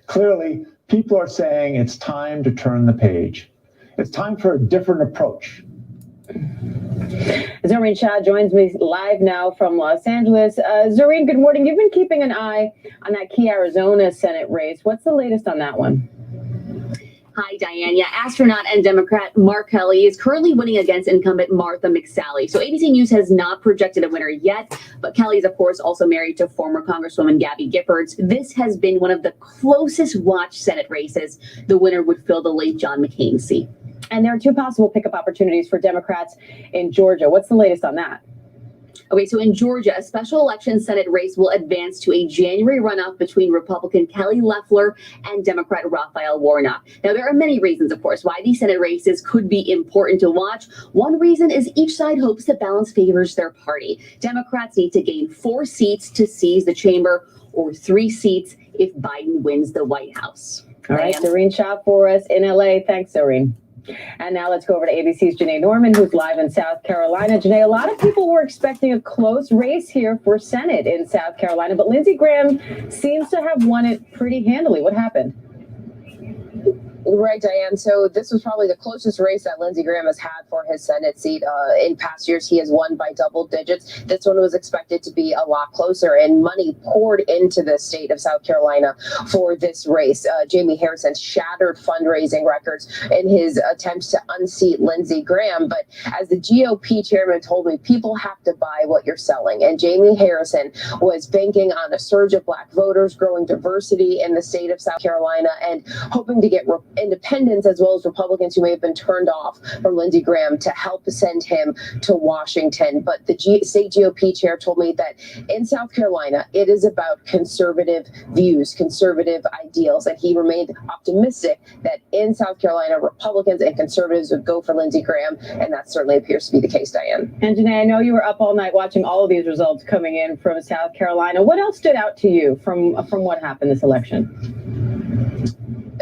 Clearly, people are saying it's time to turn the page. It's time for a different approach. Zohreen Shah joins me live now from Los Angeles. Zohreen, good morning. You've been keeping an eye on that key Arizona Senate race. What's the latest on that one? Hi, Diane. Yeah, astronaut and Democrat Mark Kelly is currently winning against incumbent Martha McSally. So ABC News has not projected a winner yet, but Kelly is, of course, also married to former Congresswoman Gabby Giffords. This has been one of the closest watched Senate races. The winner would fill the late John McCain seat. And there are two possible pickup opportunities for Democrats in Georgia. What's the latest on that? Okay, so in Georgia, a special election Senate race will advance to a January runoff between Republican Kelly Loeffler and Democrat Raphael Warnock. Now, there are many reasons, of course, why these Senate races could be important to watch. One reason is each side hopes that balance favors their party. Democrats need to gain 4 seats to seize the chamber, or 3 seats if Biden wins the White House. All right, Zohreen Shah for us in LA. Thanks, Zohreen. And now let's go over to ABC's Janae Norman, who's live in South Carolina. Janae, a lot of people were expecting a close race here for Senate in South Carolina, but Lindsey Graham seems to have won it pretty handily. What happened? Right, Diane. So this was probably the closest race that Lindsey Graham has had for his Senate seat. In past years, he has won by double digits. This one was expected to be a lot closer, and money poured into the state of South Carolina for this race. Jamie Harrison shattered fundraising records in his attempts to unseat Lindsey Graham. But as the GOP chairman told me, people have to buy what you're selling. And Jamie Harrison was banking on a surge of Black voters, growing diversity in the state of South Carolina, and hoping to get independents as well as Republicans who may have been turned off from Lindsey Graham to help send him to Washington. But the state GOP chair told me that in South Carolina, it is about conservative views, conservative ideals. And he remained optimistic that in South Carolina, Republicans and conservatives would go for Lindsey Graham. And that certainly appears to be the case, Diane. And Janae, I know you were up all night watching all of these results coming in from South Carolina. What else stood out to you from what happened this election?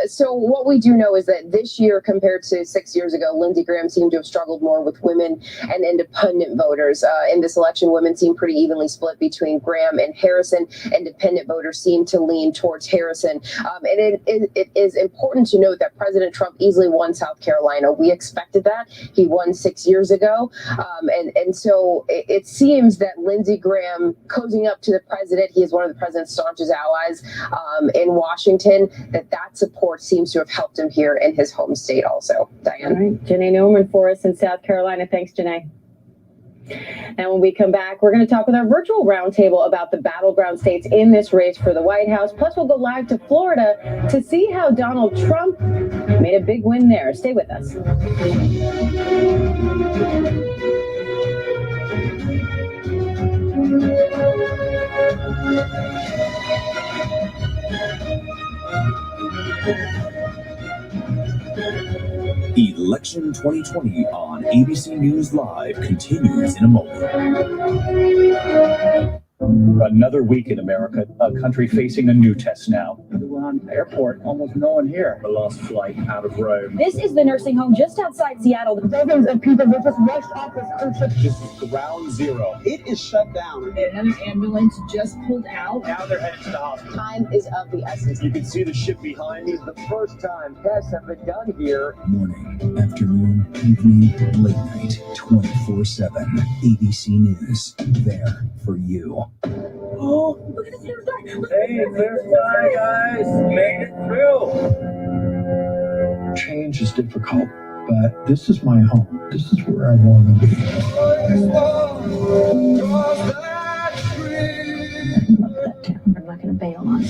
So what we do know is that this year, compared to 6 years ago, Lindsey Graham seemed to have struggled more with women and independent voters. In this election, women seem pretty evenly split between Graham and Harrison. Independent voters seem to lean towards Harrison. And it is important to note that President Trump easily won South Carolina. We expected that. He won 6 years ago. And so it seems that Lindsey Graham, cozying up to the president, he is one of the president's staunchest allies in Washington, that support seems to have helped him here in his home state also. Diane. All right. Janae Newman for us in South Carolina. Thanks, Janae. And when we come back, we're going to talk with our virtual roundtable about the battleground states in this race for the White House. Plus, we'll go live to Florida to see how Donald Trump made a big win there. Stay with us. Election 2020 on ABC News Live continues in a moment. Another week in America, a country facing a new test now. Wuhan airport, almost no one here. The last flight out of Rome. This is the nursing home just outside Seattle. Dozens of people were just rushed off this cruise ship. This is ground zero. It is shut down. Another ambulance just pulled out. Now they're headed to the hospital. Time is of the essence. You can see the ship behind me. The first time tests have been done here. Morning, afternoon, evening, late night, 24/7. ABC News, there for you. Oh, look at this here. Hey, clear sky, guys. Made it through. Change is difficult, but this is my home. This is where I want to be. I'm not going to bail on it.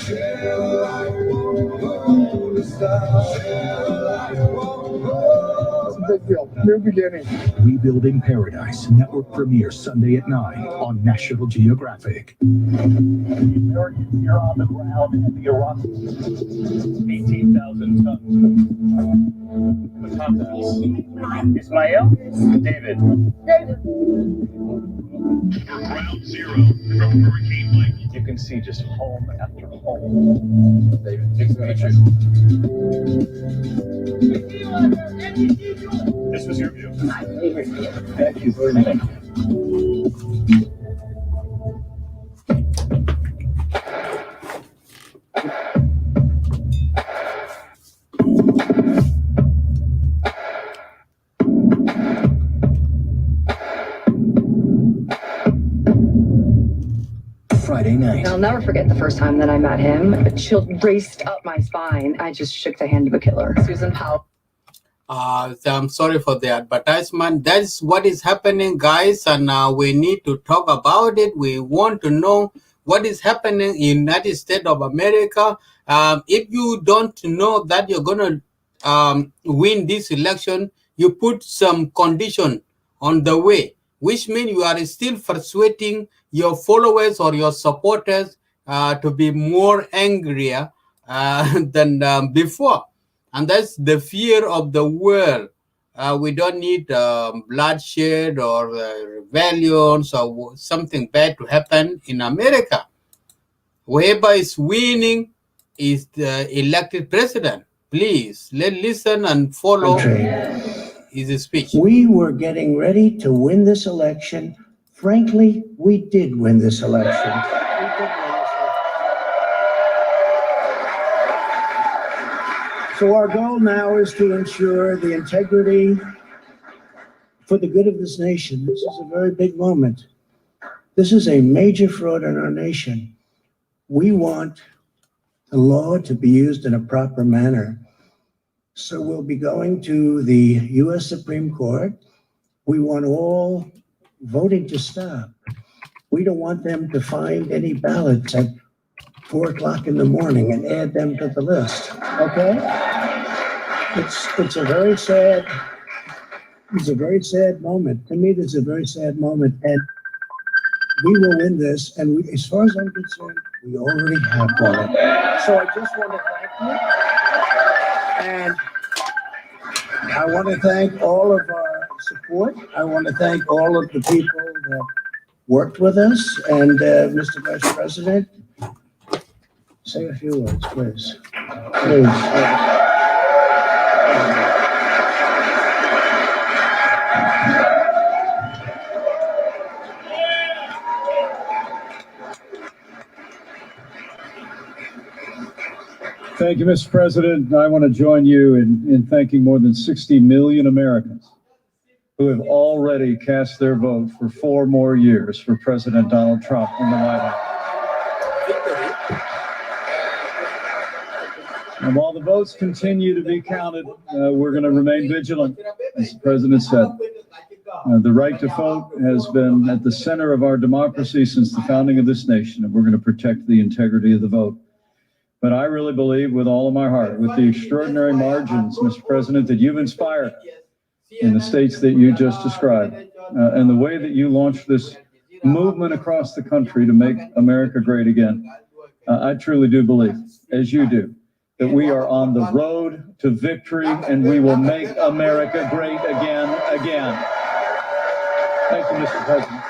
It's a big deal. New beginning. Rebuilding Paradise, network premiere Sunday at 9 on National Geographic. Americans here on the ground at the Iraq. 18,000 tons. Ismail? David. Ground zero from Hurricane Michael. You can see just home after home. David, take pictures. This was your view. My favorite view. Thank you very much. Friday night. I'll never forget the first time that I met him. A chill raced up my spine. I just shook the hand of a killer. Susan Powell. I'm sorry for the advertisement. That's what is happening, guys, and we need to talk about it. We want to know what is happening in the United States of America. If you don't know that you're going to win this election, you put some condition on the way, which means you are still persuading your followers or your supporters to be more angrier than before. And that's the fear of the world. We don't need bloodshed or rebellions or something bad to happen in America. Whoever is winning is the elected president. Please, let's listen and follow his speech. We were getting ready to win this election. Frankly, we did win this election. So our goal now is to ensure the integrity for the good of this nation. This is a very big moment. This is a major fraud in our nation. We want the law to be used in a proper manner. So we'll be going to the U.S. Supreme Court. We want all voting to stop. We don't want them to find any ballots at 4 o'clock in the morning and add them to the list, okay? It's a very sad moment. To me, this is a very sad moment, and we will win this. And we, as far as I'm concerned, we already have won it. So I just want to thank you, and I want to thank all of our support. I want to thank all of the people that worked with us, and Mr. Vice President, say a few words, please. Thank you, Mr. President. I want to join you in thanking more than 60 million Americans who have already cast their vote for 4 more years for President Donald Trump in the White House. And while the votes continue to be counted, we're going to remain vigilant, as the President said. The right to vote has been at the center of our democracy since the founding of this nation, and we're going to protect the integrity of the vote. But I really believe with all of my heart, with the extraordinary margins, Mr. President, that you've inspired in the states that you just described, and the way that you launched this movement across the country to make America great again, I truly do believe, as you do, that we are on the road to victory, and we will make America great again. Thank you, Mr. President.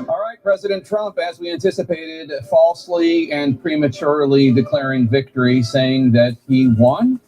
All right, President Trump, as we anticipated, falsely and prematurely declaring victory, saying that he won.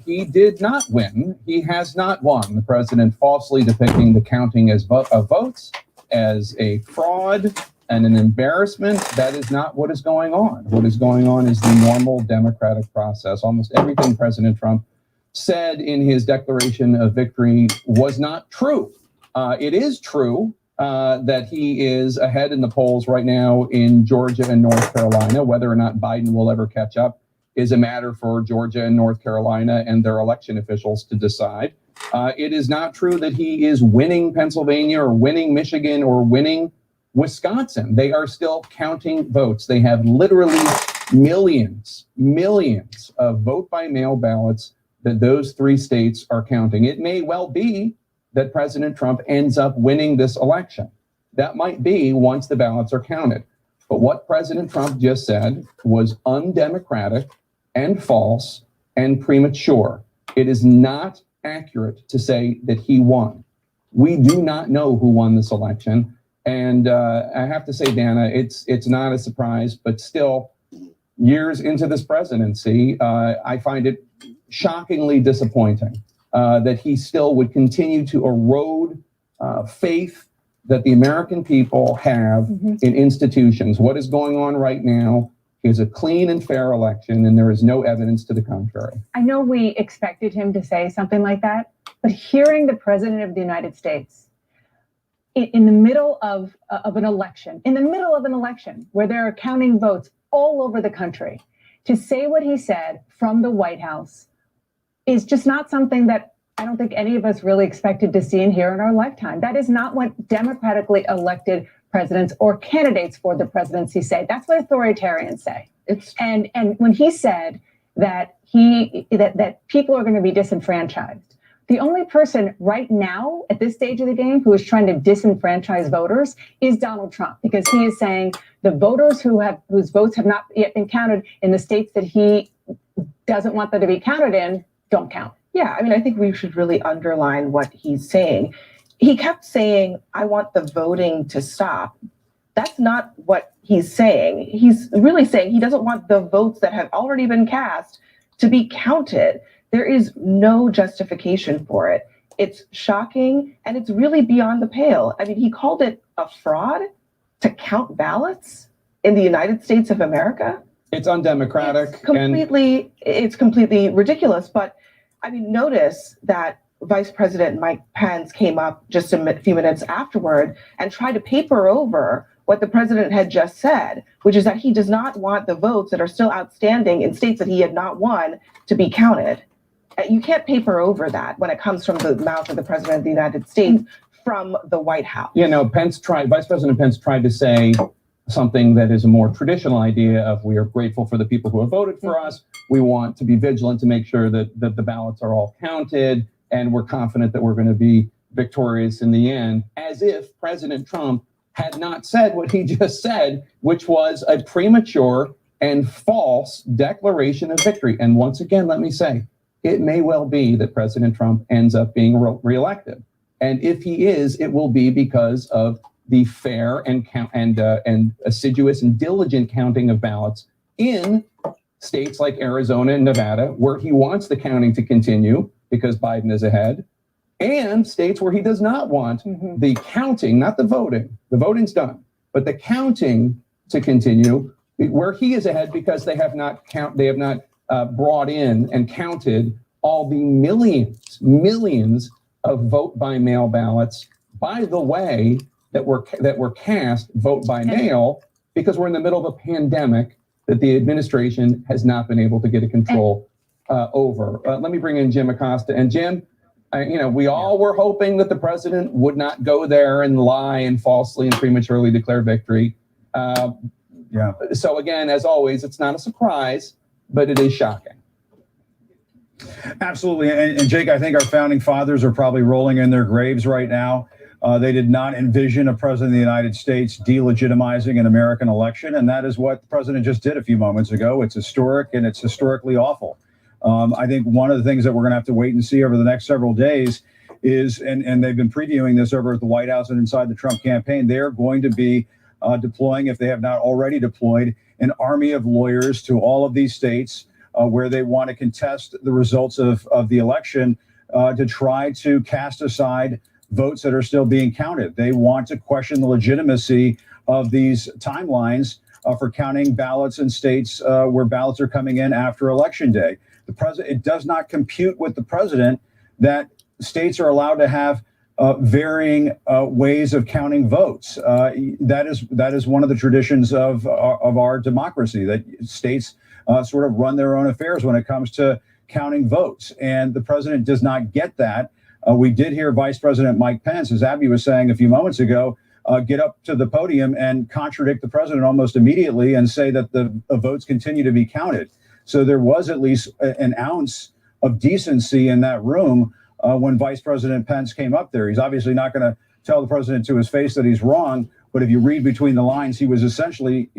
He did not win. He has not won. The president falsely depicting the counting of votes as a fraud and an embarrassment. That is not what is going on. What is going on is the normal democratic process. Almost everything President Trump said in his declaration of victory was not true. It is true that he is ahead in the polls right now in Georgia and North Carolina. Whether or not Biden will ever catch up is a matter for Georgia and North Carolina and their election officials to decide. It is not true that he is winning Pennsylvania or winning Michigan or winning Wisconsin. They are still counting votes. They have literally millions of vote by mail ballots that those 3 states are counting. It may well be that President Trump ends up winning this election. That might be once the ballots are counted. But what President Trump just said was undemocratic and false and premature. It is not accurate to say that he won. We do not know who won this election. And I have to say, Dana, it's not a surprise, but still, years into this presidency, I find it shockingly disappointing that he still would continue to erode faith that the American people have in institutions. What is going on right now is a clean and fair election, and there is no evidence to the contrary. I know we expected him to say something like that, but hearing the President of the United States in the middle of an election, where they're counting votes all over the country, to say what he said from the White House is just not something that I don't think any of us really expected to see and hear in our lifetime. That is not what democratically elected presidents or candidates for the presidency say. That's what authoritarians say. And when he said that that people are going to be disenfranchised, the only person right now at this stage of the game who is trying to disenfranchise voters is Donald Trump, because he is saying the voters whose votes have not yet been counted in the states that he doesn't want them to be counted in don't count. Yeah, I mean, I think we should really underline what he's saying. He kept saying, I want the voting to stop. That's not what he's saying. He's really saying he doesn't want the votes that have already been cast to be counted. There is no justification for it. It's shocking, and it's really beyond the pale. I mean, he called it a fraud to count ballots in the United States of America. It's undemocratic. It's completely ridiculous. But I mean, notice that Vice President Mike Pence came up just a few minutes afterward and tried to paper over what the president had just said, which is that he does not want the votes that are still outstanding in states that he had not won to be counted. You can't paper over that when it comes from the mouth of the president of the United States from the White House. You know, Vice President Pence tried to say something that is a more traditional idea of we are grateful for the people who have voted for us. We want to be vigilant to make sure that the ballots are all counted, and we're confident that we're going to be victorious in the end, as if President Trump had not said what he just said, which was a premature and false declaration of victory. And once again, let me say, it may well be that President Trump ends up being reelected. And if he is, it will be because of the fair and assiduous and diligent counting of ballots in states like Arizona and Nevada, where he wants the counting to continue because Biden is ahead, and states where he does not want the counting, not the voting. The voting's done, but the counting to continue, where he is ahead because they have not brought in and counted all the millions of vote by mail ballots, by the way, that were cast vote by mail, because we're in the middle of a pandemic that the administration has not been able to get a control over. Let me bring in Jim Acosta. And Jim, we all were hoping that the president would not go there and lie and falsely and prematurely declare victory. So again, as always, it's not a surprise, but it is shocking. Absolutely. And Jake, I think our founding fathers are probably rolling in their graves right now. They did not envision a president of the United States delegitimizing an American election. And that is what the president just did a few moments ago. It's historic, and it's historically awful. I think one of the things that we're going to have to wait and see over the next several days is, and they've been previewing this over at the White House and inside the Trump campaign, they're going to be deploying, if they have not already deployed, an army of lawyers to all of these states where they want to contest the results of the election to try to cast aside votes that are still being counted. They want to question the legitimacy of these timelines for counting ballots in states where ballots are coming in after Election Day. It does not compute with the president that states are allowed to have varying ways of counting votes. That is one of the traditions of our democracy, that states sort of run their own affairs when it comes to counting votes. And the president does not get that. We did hear Vice President Mike Pence, as Abby was saying a few moments ago, get up to the podium and contradict the president almost immediately and say that the votes continue to be counted. So there was at least an ounce of decency in that room when Vice President Pence came up there. He's obviously not going to tell the president to his face that he's wrong, but if you read between the lines, he was essentially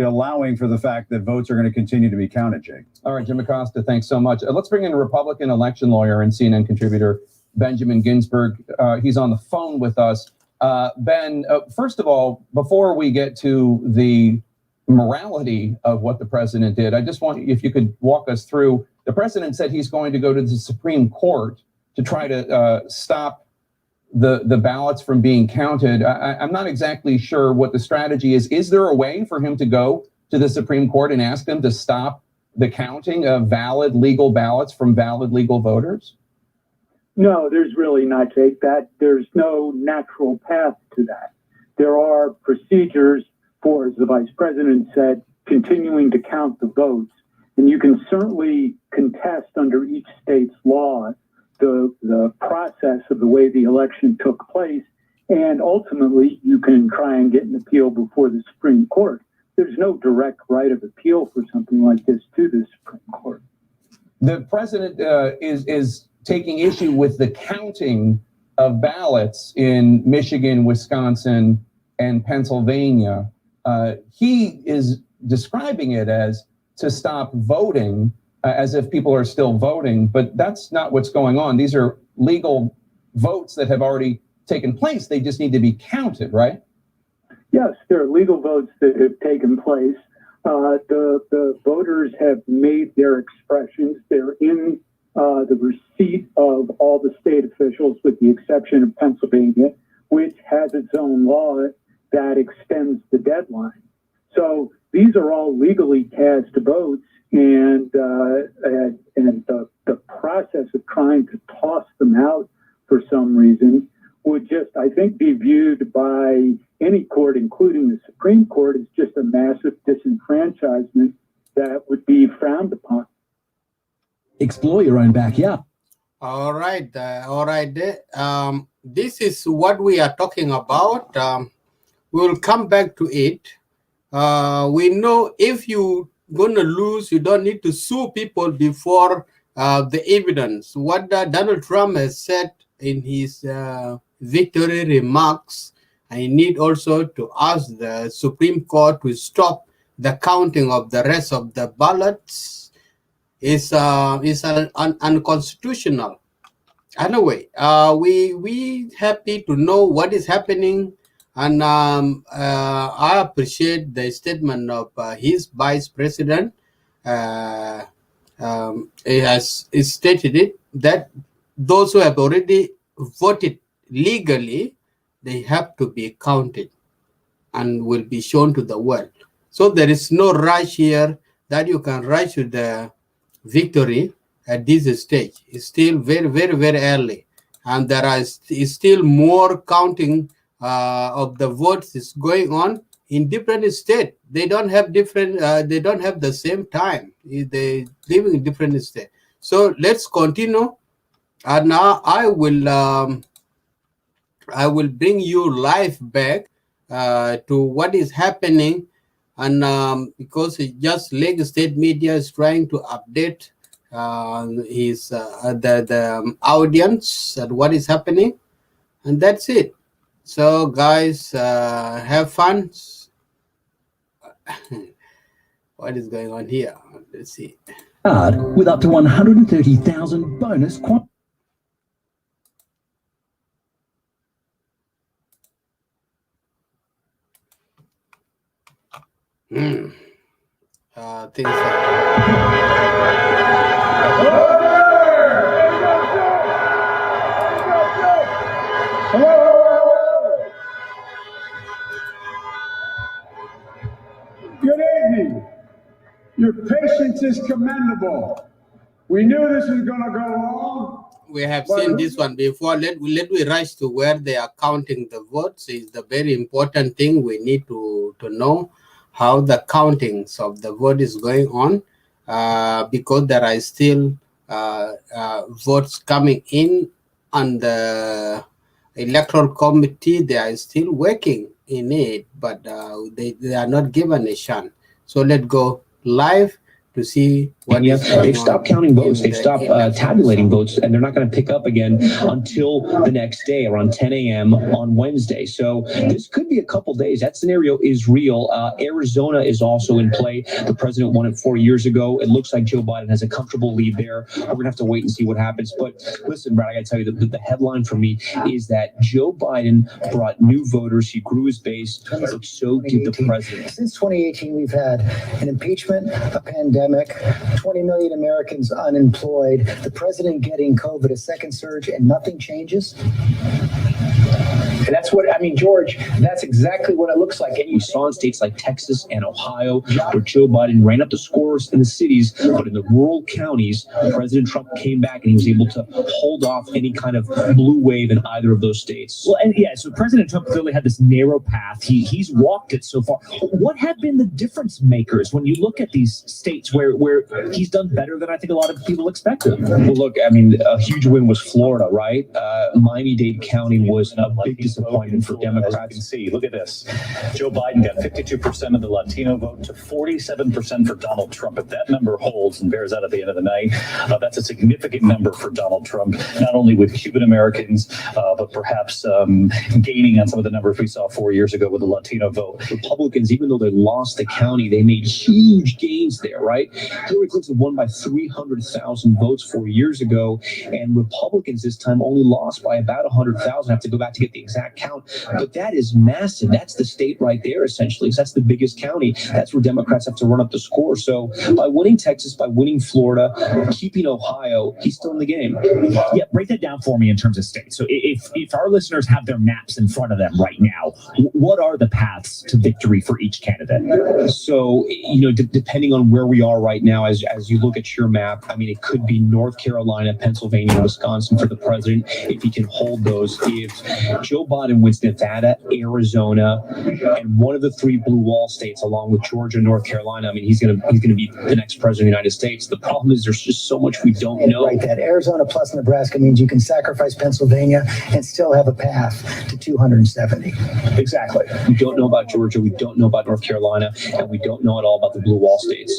allowing for the fact that votes are going to continue to be counted, Jake. All right, Jim Acosta, thanks so much. Let's bring in a Republican election lawyer and CNN contributor, Benjamin Ginsberg. He's on the phone with us. Ben, first of all, before we get to the morality of what the president did, I just want, if you could walk us through, the president said he's going to go to the Supreme Court to try to stop the ballots from being counted. I'm not exactly sure what the strategy is. Is there a way for him to go to the Supreme Court and ask them to stop the counting of valid legal ballots from valid legal voters? No, there's really not, Jake. There's no natural path to that. There are procedures for, as the vice president said, continuing to count the votes. And you can certainly contest under each state's law the process of the way the election took place. And ultimately, you can try and get an appeal before the Supreme Court. There's no direct right of appeal for something like this to the Supreme Court. The president is taking issue with the counting of ballots in Michigan, Wisconsin, and Pennsylvania. He is describing it as to stop voting, as if people are still voting, but that's not what's going on. These are legal votes that have already taken place. They just need to be counted, right? Yes, there are legal votes that have taken place. The voters have made their expressions. They're in the receipt of all the state officials, with the exception of Pennsylvania, which has its own law that extends the deadline. So these are all legally cast votes, and the process of trying to toss them out for some reason would just, I think, be viewed by any court, including the Supreme Court, as just a massive disenfranchisement that would be frowned upon. Explore your own backyard. All right. This is what we are talking about. We will come back to it. We know if you're going to lose, you don't need to sue people before the evidence. What Donald Trump has said in his victory remarks, I need also to ask the Supreme Court to stop the counting of the rest of the ballots is unconstitutional. Anyway, we happy to know what is happening, and I appreciate the statement of his vice president. He has stated it that those who have already voted legally, they have to be counted and will be shown to the world. So there is no rush here that you can rush to the victory at this stage. It's still very, very, very early, and there is still more counting of the votes is going on in different states. They don't have different. They don't have the same time. They live in different states. So let's continue, and now I will bring you live back to what is happening, and because just Lagos State media is trying to update his the audience at what is happening, and that's it. So guys, have fun. What is going on here? Let's see. With up to 130,000 bonus Things Good evening. Your patience is commendable. We knew this was going to go long. we have seen this one before. Let we rush to where they are counting the votes. Is the very important thing. We need to know how the countings of the vote is going on, because there are still votes coming in, and the electoral committee, they are still working in it, but they are not given a chance. So let's go live to see what is going they've on stopped counting votes. in They've the stopped tabulating votes, and they're not going to pick up again until the next day around 10 a.m. on Wednesday. So this could be a couple days. That scenario is real. Arizona is also in play. The president won it 4 years ago. It looks like Joe Biden has a comfortable lead there. We're going to have to wait and see what happens. But listen, Brad, I got to tell you, the headline for me is that Joe Biden brought new voters. He grew his base, but so did the president. Since 2018, we've had an impeachment, a pandemic, 20 million Americans unemployed, the president getting COVID, a second surge, and nothing changes. And that's what, I mean, George, that's exactly what it looks like. And you saw in states like Texas and Ohio, where Joe Biden ran up the scores in the cities, but in the rural counties, President Trump came back and he was able to hold off any kind of blue wave in either of those states. Well, and yeah, so President Trump clearly had this narrow path. He's walked it so far. What have been the difference makers when you look at these states where he's done better than I think a lot of people expected? Well, look, I mean, a huge win was Florida, right? Miami-Dade County was a big disappointment for Democrats. As you can see, look at this. Joe Biden got 52% of the Latino vote to 47% for Donald Trump. If that number holds and bears out at the end of the night, that's a significant number for Donald Trump, not only with Cuban Americans, but perhaps gaining on some of the numbers we saw 4 years ago with the Latino vote. Republicans, even though they lost the county, they made huge gains there, right? Hillary Clinton won by 300,000 votes 4 years ago, and Republicans this time only lost by about 100,000. I have to go back to get the exact exact count, but that is massive. That's the state right there, essentially. So that's the biggest county. That's where Democrats have to run up the score. So by winning Texas, by winning Florida, keeping Ohio, he's still in the game. Yeah, break that down for me in terms of states. So if our listeners have their maps in front of them right now, what are the paths to victory for each candidate? So, depending on where we are right now, as you look at your map, I mean, it could be North Carolina, Pennsylvania, Wisconsin for the president, if he can hold those. If Joe Biden wins Nevada, Arizona, and one of the 3 blue wall states, along with Georgia, North Carolina, I mean, he's gonna be the next president of the United States. The problem is there's just so much we don't know. Right, that Arizona plus Nebraska means you can sacrifice Pennsylvania and still have a path to 270. Exactly. We don't know about Georgia. We don't know about North Carolina, and we don't know at all about the blue wall states.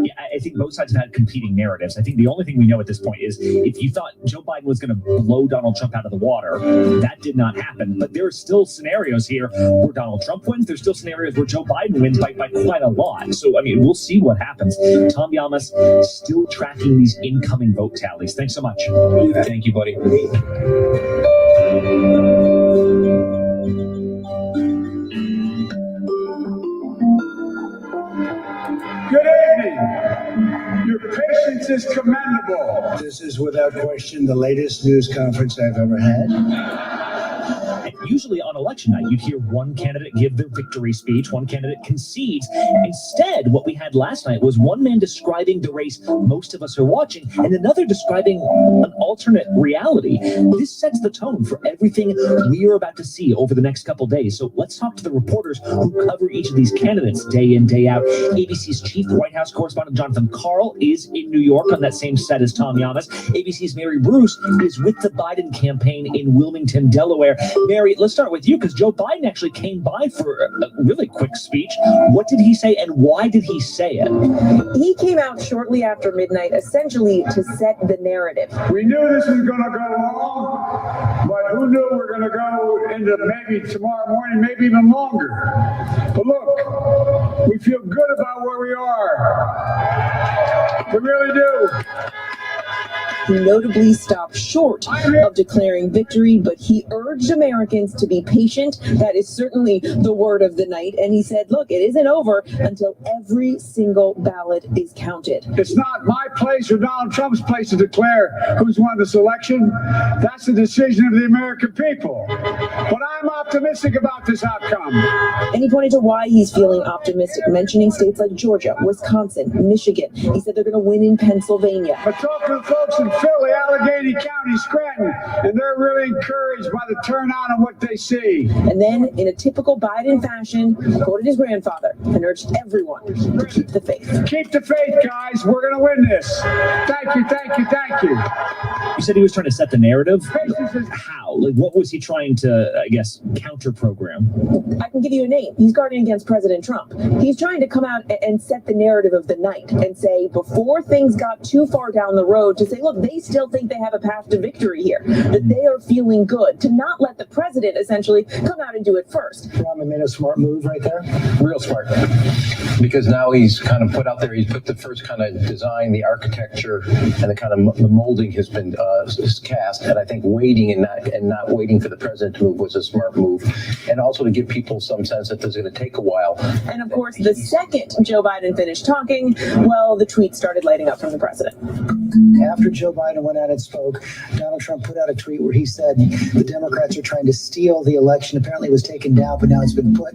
Yeah, I think both sides have had competing narratives. I think the only thing we know at this point is if you thought Joe Biden was going to blow Donald Trump out of the water, that did not happen. But there are still scenarios here where Donald Trump wins. There's still scenarios where Joe Biden wins by quite a lot. So, I mean, we'll see what happens. Tom Llamas still tracking these incoming vote tallies. Thanks so much. Thank you, buddy. Good evening. Your patience is commendable. This is without question the latest news conference I've ever had. And usually on election night, you'd hear one candidate give their victory speech, one candidate concedes. Instead, what we had last night was one man describing the race most of us are watching, and another describing an alternate reality. This sets the tone for everything we are about to see over the next couple days. So let's talk to the reporters who cover each of these candidates day in, day out. ABC's chief White House correspondent Jonathan Karl is in New York on that same set as Tom Llamas. ABC's Mary Bruce is with the Biden campaign in Wilmington, Delaware. Mary, let's start with you because Joe Biden actually came by for a really quick speech. What did he say and why did he say it? He came out shortly after midnight, essentially to set the narrative. We knew this was going to go long, but who knew we're going to go into maybe tomorrow morning, maybe even longer. But look, we feel good about where we are. We really do. He notably stopped short of declaring victory, but he urged Americans to be patient. That is certainly the word of the night. And he said, look, it isn't over until every single ballot is counted. It's not my place or Donald Trump's place to declare who's won this election. That's the decision of the American people. But I'm optimistic about this outcome. And he pointed to why he's feeling optimistic, mentioning states like Georgia, Wisconsin, Michigan. He said they're going to win in Pennsylvania. I talked to the folks in Philly, Allegheny County, Scranton, and they're really encouraged by the turnout and what they see. And then, in a typical Biden fashion, quoted his grandfather and urged everyone to keep the faith. Keep the faith, guys. We're going to win this. Thank you, thank you, thank you. You said he was trying to set the narrative. How? Like, what was he trying to, I guess, counter program? I can give you a name. He's guarding against President Trump. He's trying to come out and set the narrative of the night and say, before things got too far down the road, to say, look, they still think they have a path to victory here, that they are feeling good, to not let the president essentially come out and do it first. Obama made a smart move right there. Real smart. Because now he's kind of put out there, he's put the first kind of design, the architecture, and the kind of the molding has been cast. And I think waiting and not waiting for the president to move was a smart move. And also to give people some sense that this is going to take a while. And of course, the second Joe Biden finished talking, well, the tweets started lighting up from the president. After Joe Biden went out and spoke, Donald Trump put out a tweet where he said the Democrats are trying to steal the election. Apparently it was taken down, but now it's been put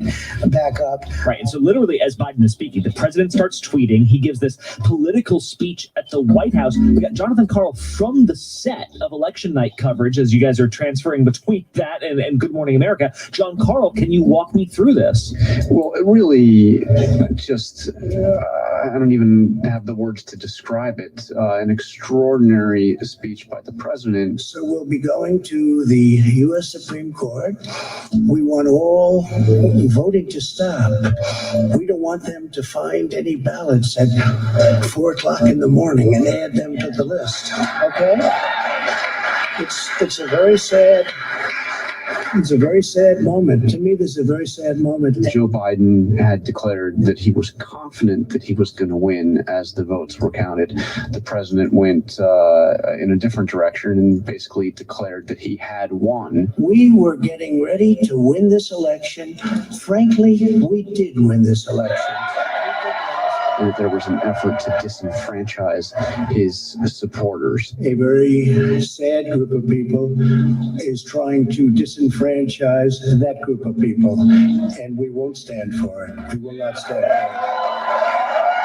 back up. Right. And so literally as Biden is speaking, the president starts tweeting. He gives this political speech at the White House. We got Jonathan Karl from the set of election night coverage as you guys are transferring between that and Good Morning America. John Karl, can you walk me through this? Well, it really just, I don't even have the words to describe it. An extraordinary speech by the president. So we'll be going to the U.S. Supreme Court. We want all voting to stop. We don't want them to find any ballots at 4 o'clock in the morning and add them to the list. Okay? It's a very sad It's a very sad moment. To me, this is a very sad moment. Joe Biden had declared that he was confident that he was going to win as the votes were counted. The president went in a different direction and basically declared that he had won. We were getting ready to win this election. Frankly, we did win this election. That there was an effort to disenfranchise his supporters. A very sad group of people is trying to disenfranchise that group of people, and we won't stand for it. We will not stand for it.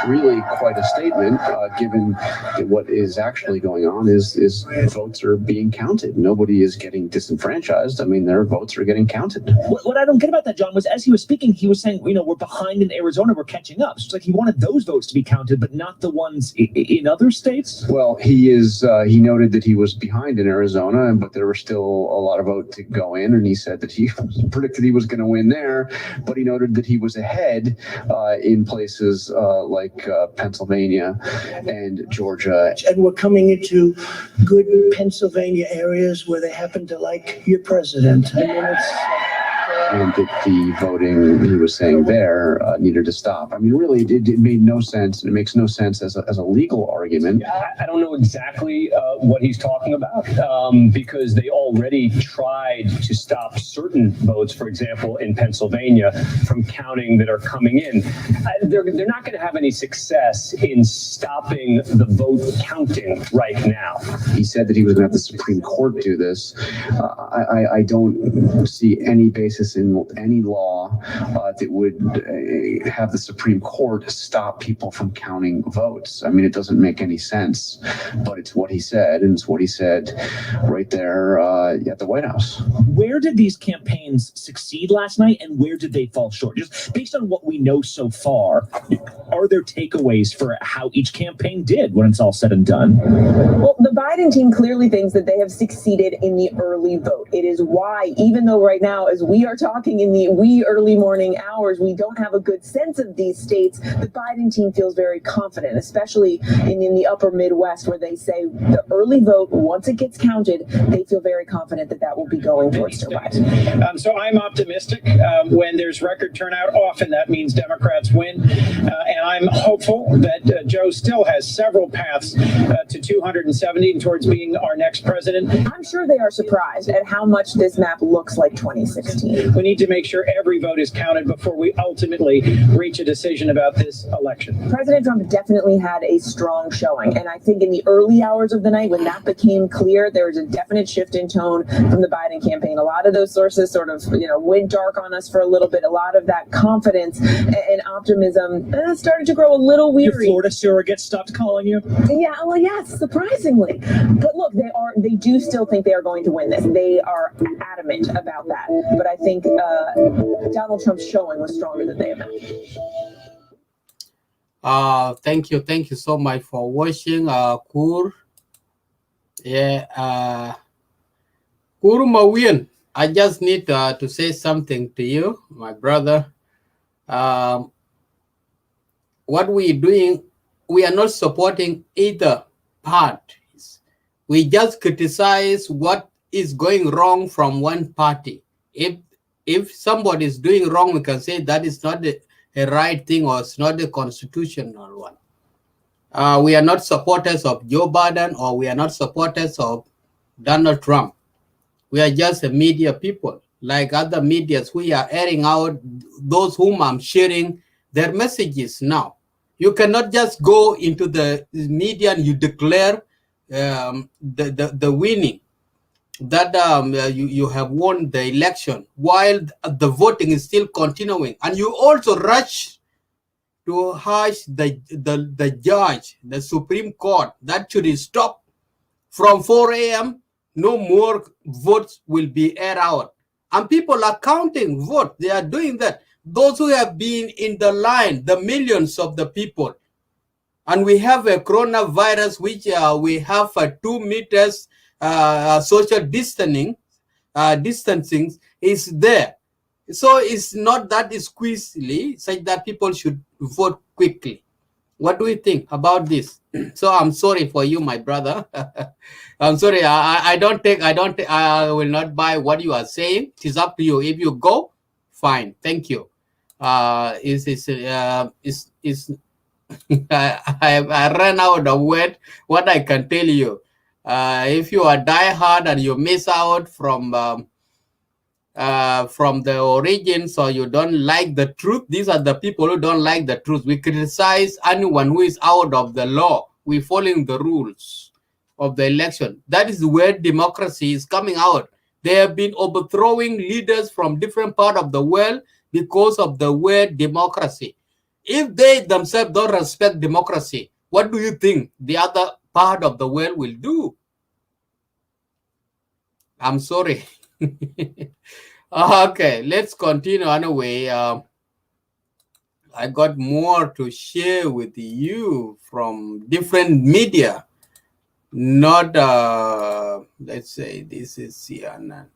Really quite a statement, given that what is actually going on is votes are being counted. Nobody is getting disenfranchised. I mean, their votes are getting counted. What I don't get about that, John, was as he was speaking, he was saying, we're behind in Arizona, we're catching up. So it's like he wanted those votes to be counted, but not the ones in other states. Well, he noted that he was behind in Arizona, but there were still a lot of votes to go in, and he said that he predicted he was going to win there, but he noted that he was ahead in places like Pennsylvania and Georgia. And we're coming into good Pennsylvania areas where they happen to like your president. I mean, it's... And that the voting he was saying there needed to stop. I mean, really, it made no sense. It makes no sense as a legal argument. I don't know exactly what he's talking about because they already tried to stop certain votes, for example, in Pennsylvania from counting that are coming in. They're not going to have any success in stopping the vote counting right now. He said that he was going to have the Supreme Court do this. I don't see any basis in any law that would have the Supreme Court stop people from counting votes. I mean, it doesn't make any sense, but it's what he said, and it's what he said right there at the White House. Where did these campaigns succeed last night, and where did they fall short? Just based on what we know so far, are there takeaways for how each campaign did when it's all said and done? Well, the Biden team clearly thinks that they have succeeded in the early vote. It is why, even though right now, as we are talking in the wee early morning hours, we don't have a good sense of these states, the Biden team feels very confident, especially in the upper Midwest, where they say the early vote, once it gets counted, they feel very confident that that will be going towards Joe Biden. So I'm optimistic. When there's record turnout, often that means Democrats win. And I'm hopeful that Joe still has several paths to 270 and towards being our next president. I'm sure they are surprised at how much this map looks like 2016. We need to make sure every vote is counted before we ultimately reach a decision about this election. President Trump definitely had a strong showing. And I think in the early hours of the night, when that became clear, there was a definite shift in tone from the Biden campaign. A lot of those sources sort of, went dark on us for a little bit. A lot of that confidence and optimism started to grow a little weary. Your Florida surrogate stopped calling you? Yeah, well, yes, surprisingly. But look, they do still think they are going to win this. They are adamant about that. But I think Donald Trump's showing was stronger than they imagined. Thank you so much for watching. Kur Mawien, I just need to say something to you, my brother. What we're doing, we are not supporting either parties. We just criticize what is going wrong from one party. If somebody is doing wrong, we can say that is not a right thing or it's not a constitutional one. We are not supporters of Joe Biden or we are not supporters of Donald Trump. We are just a media people, like other medias. We are airing out those whom I'm sharing their messages now. You cannot just go into the media and you declare the winning, that you have won the election while the voting is still continuing, and you also rush to hush the judge, the Supreme Court, that should stop from 4 a.m. No more votes will be aired out, and people are counting votes. They are doing that. Those who have been in the line, the millions of the people, and we have a coronavirus, which we have 2 meters social distancing is there. So it's not that squeezely such that people should vote quickly. What do you think about this? So I'm sorry for you, my brother. I'm sorry. I will not buy what you are saying. It is up to you. If you go, fine. Thank you. I ran out of word. What I can tell you, if you are die hard and you miss out from the origins, or you don't like the truth, these are the people who don't like the truth. We criticize anyone who is out of the law. We following the rules of the election. That is where democracy is coming out. They have been overthrowing leaders from different parts of the world because of the word democracy. If they themselves don't respect democracy, what do you think the other part of the world will do? I'm sorry. Okay, let's continue anyway. I got more to share with you from different media. Not, let's say this is CNN.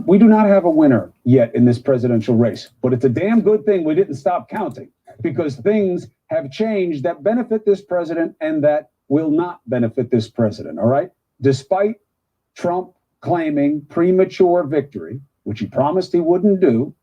We do not have a winner yet in this presidential race, but it's a damn good thing we didn't stop counting, because things have changed that benefit this president and that will not benefit this president. All right. Despite Trump claiming premature victory, which he promised he wouldn't do,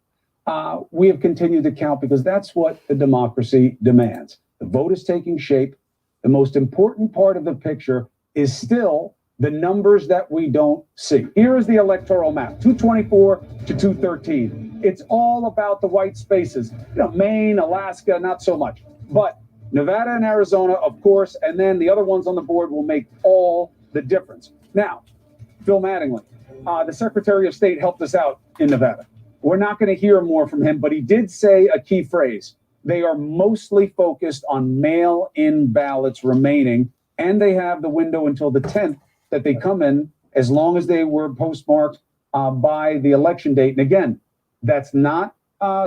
we have continued to count because that's what the democracy demands. The vote is taking shape. The most important part of the picture is still the numbers that we don't see. Here is the electoral map, 224 to 213. It's all about the white spaces. Maine, Alaska, not so much. But Nevada and Arizona, of course, and then the other ones on the board will make all the difference. Now, Phil Mattingly, the Secretary of State, helped us out in Nevada. We're not going to hear more from him, but he did say a key phrase. They are mostly focused on mail-in ballots remaining, and they have the window until the 10th that they come in, as long as they were postmarked by the election date. And again, that's not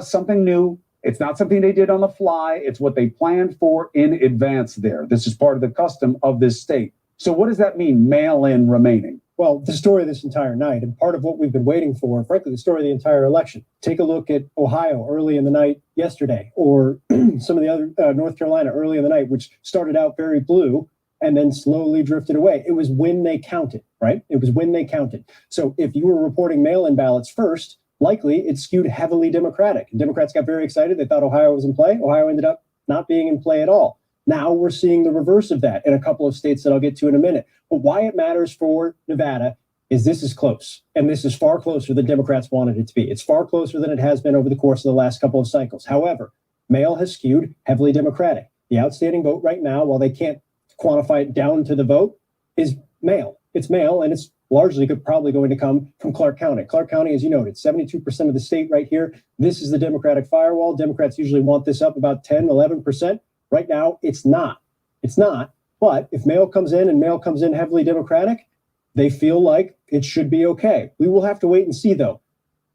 something new. It's not something they did on the fly. It's what they planned for in advance there. This is part of the custom of this state. So what does that mean, mail-in remaining? Well, the story of this entire night, and part of what we've been waiting for, frankly, the story of the entire election. Take a look at Ohio early in the night yesterday, or some of the other North Carolina early in the night, which started out very blue and then slowly drifted away. It was when they counted, right? It was when they counted. So if you were reporting mail-in ballots first, likely it skewed heavily Democratic. And Democrats got very excited. They thought Ohio was in play. Ohio ended up not being in play at all. Now we're seeing the reverse of that in a couple of states that I'll get to in a minute. But why it matters for Nevada is this is close. And this is far closer than Democrats wanted it to be. It's far closer than it has been over the course of the last couple of cycles. However, mail has skewed heavily Democratic. The outstanding vote right now, while they can't quantify it down to the vote, is mail. It's mail, and it's largely probably going to come from Clark County. Clark County, as you noted, 72% of the state right here. This is the Democratic firewall. Democrats usually want this up about 10, 11%. Right now, it's not. It's not. But if mail comes in and mail comes in heavily Democratic, they feel like it should be okay. We will have to wait and see, though.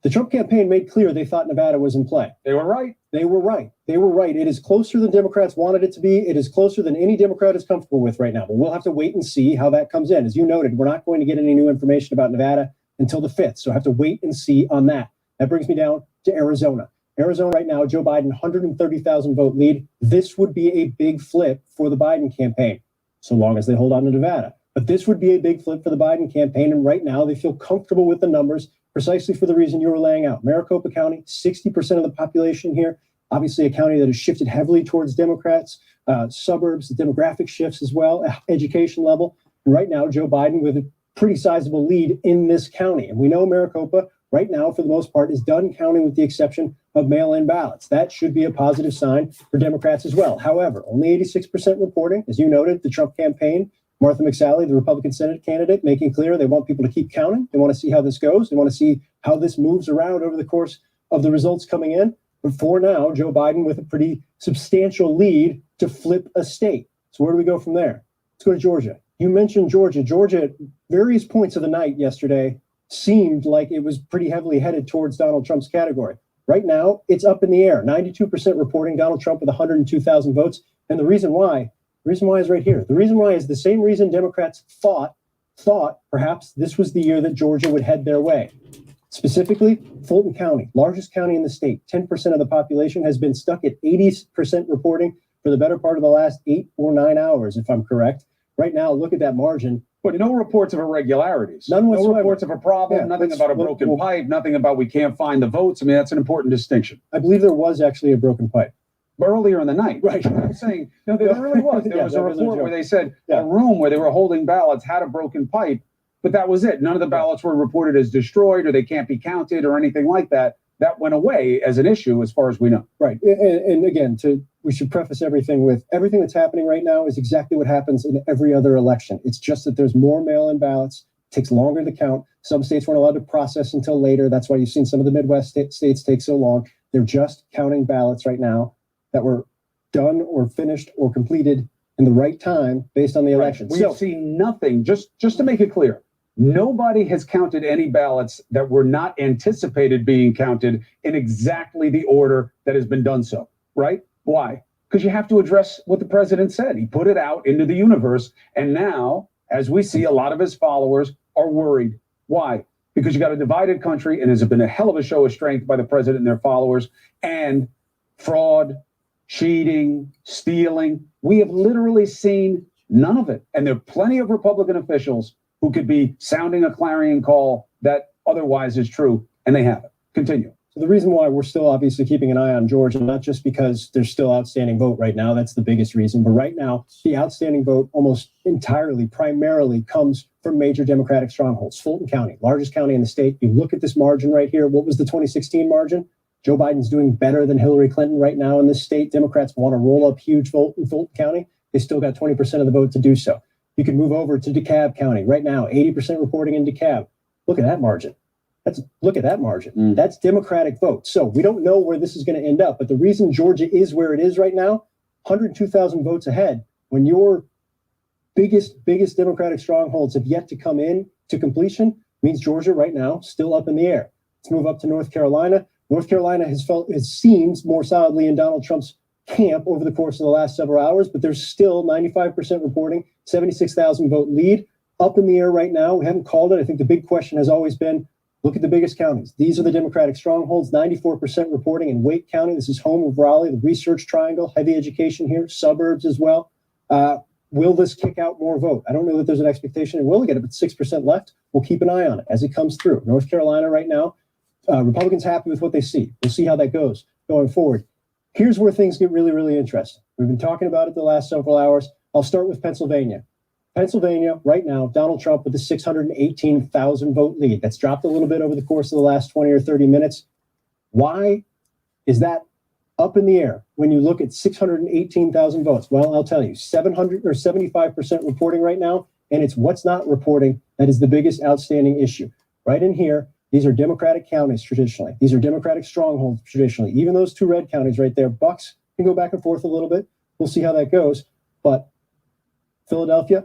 The Trump campaign made clear they thought Nevada was in play. They were right. They were right. They were right. It is closer than Democrats wanted it to be. It is closer than any Democrat is comfortable with right now. But we'll have to wait and see how that comes in. As you noted, we're not going to get any new information about Nevada until the 5th. So I have to wait and see on that. That brings me down to Arizona. Arizona right now, Joe Biden, 130,000 vote lead. This would be a big flip for the Biden campaign, so long as they hold on to Nevada. But this would be a big flip for the Biden campaign. And right now they feel comfortable with the numbers precisely for the reason you were laying out. Maricopa County, 60% of the population here, obviously a county that has shifted heavily towards Democrats, suburbs, demographic shifts as well, education level. And right now, Joe Biden with a pretty sizable lead in this county. And we know Maricopa right now, for the most part, is done counting with the exception of mail-in ballots. That should be a positive sign for Democrats as well. However, only 86% reporting. As you noted, the Trump campaign, Martha McSally, the Republican Senate candidate, making clear they want people to keep counting. They want to see how this goes. They want to see how this moves around over the course of the results coming in. But for now, Joe Biden with a pretty substantial lead to flip a state. So where do we go from there? Let's go to Georgia. You mentioned Georgia. Georgia, at various points of the night yesterday, seemed like it was pretty heavily headed towards Donald Trump's category. Right now, it's up in the air. 92% reporting Donald Trump with 102,000 votes. And the reason why is right here. The reason why is the same reason Democrats thought perhaps this was the year that Georgia would head their way. Specifically, Fulton County, largest county in the state, 10% of the population has been stuck at 80% reporting for the better part of the last 8 or 9 hours, if I'm correct. Right now, look at that margin. But no reports of irregularities. None whatsoever. No reports of a problem, Yeah, nothing let's- about a broken pipe, nothing about we can't find the votes. I mean, that's an important distinction. I believe there was actually a broken pipe. Earlier in the night. Right. I'm saying, no, there really was. There Yeah, was a that was a report joke. where they said a room where they were holding ballots had a broken pipe, but that was it. None of the ballots were reported as destroyed or they can't be counted or anything like that. That went away as an issue as far as we know. Right. And again, we should preface everything with everything that's happening right now is exactly what happens in every other election. It's just that there's more mail-in ballots. It takes longer to count. Some states weren't allowed to process until later. That's why you've seen some of the Midwest states take so long. They're just counting ballots right now that were done or finished or completed in the right time based on the election. We've seen nothing, just to make it clear, nobody has counted any ballots that were not anticipated being counted in exactly the order that has been done so, right? Why? Because you have to address what the president said. He put it out into the universe. And now, as we see, a lot of his followers are worried. Why? Because you got a divided country and there's been a hell of a show of strength by the president and their followers, and fraud, cheating, stealing. We have literally seen none of it. And there are plenty of Republican officials who could be sounding a clarion call that otherwise is true, and they haven't. Continue. So the reason why we're still obviously keeping an eye on Georgia, not just because there's still outstanding vote right now, that's the biggest reason, but right now the outstanding vote almost entirely, primarily comes from major Democratic strongholds. Fulton County, largest county in the state. You look at this margin right here. What was the 2016 margin? Joe Biden's doing better than Hillary Clinton right now in this state. Democrats want to roll up huge vote in Fulton County. They still got 20% of the vote to do so. You can move over to DeKalb County right now, 80% reporting in DeKalb. Look at that margin. Look at that margin. That's Democratic vote. So we don't know where this is going to end up. But the reason Georgia is where it is right now, 102,000 votes ahead, when your biggest Democratic strongholds have yet to come in to completion, means Georgia right now still up in the air. Let's move up to North Carolina. North Carolina has seemed more solidly in Donald Trump's camp over the course of the last several hours, but there's still 95% reporting, 76,000 vote lead up in the air right now. We haven't called it. I think the big question has always been, look at the biggest counties. These are the Democratic strongholds, 94% reporting in Wake County. This is home of Raleigh, the Research Triangle, heavy education here, suburbs as well. Will this kick out more vote? I don't know that there's an expectation it will get it, but 6% left. We'll keep an eye on it as it comes through. North Carolina right now, Republicans happy with what they see. We'll see how that goes going forward. Here's where things get really, really interesting. We've been talking about it the last several hours. I'll start with Pennsylvania. Pennsylvania, right now, Donald Trump with a 618,000 vote lead. That's dropped a little bit over the course of the last 20 or 30 minutes. Why is that up in the air when you look at 618,000 votes? Well, I'll tell you, 700 or 75% reporting right now, and it's what's not reporting that is the biggest outstanding issue. Right in here, these are Democratic counties traditionally. These are Democratic strongholds traditionally. Even those two red counties right there, Bucks can go back and forth a little bit. We'll see how that goes. But Philadelphia,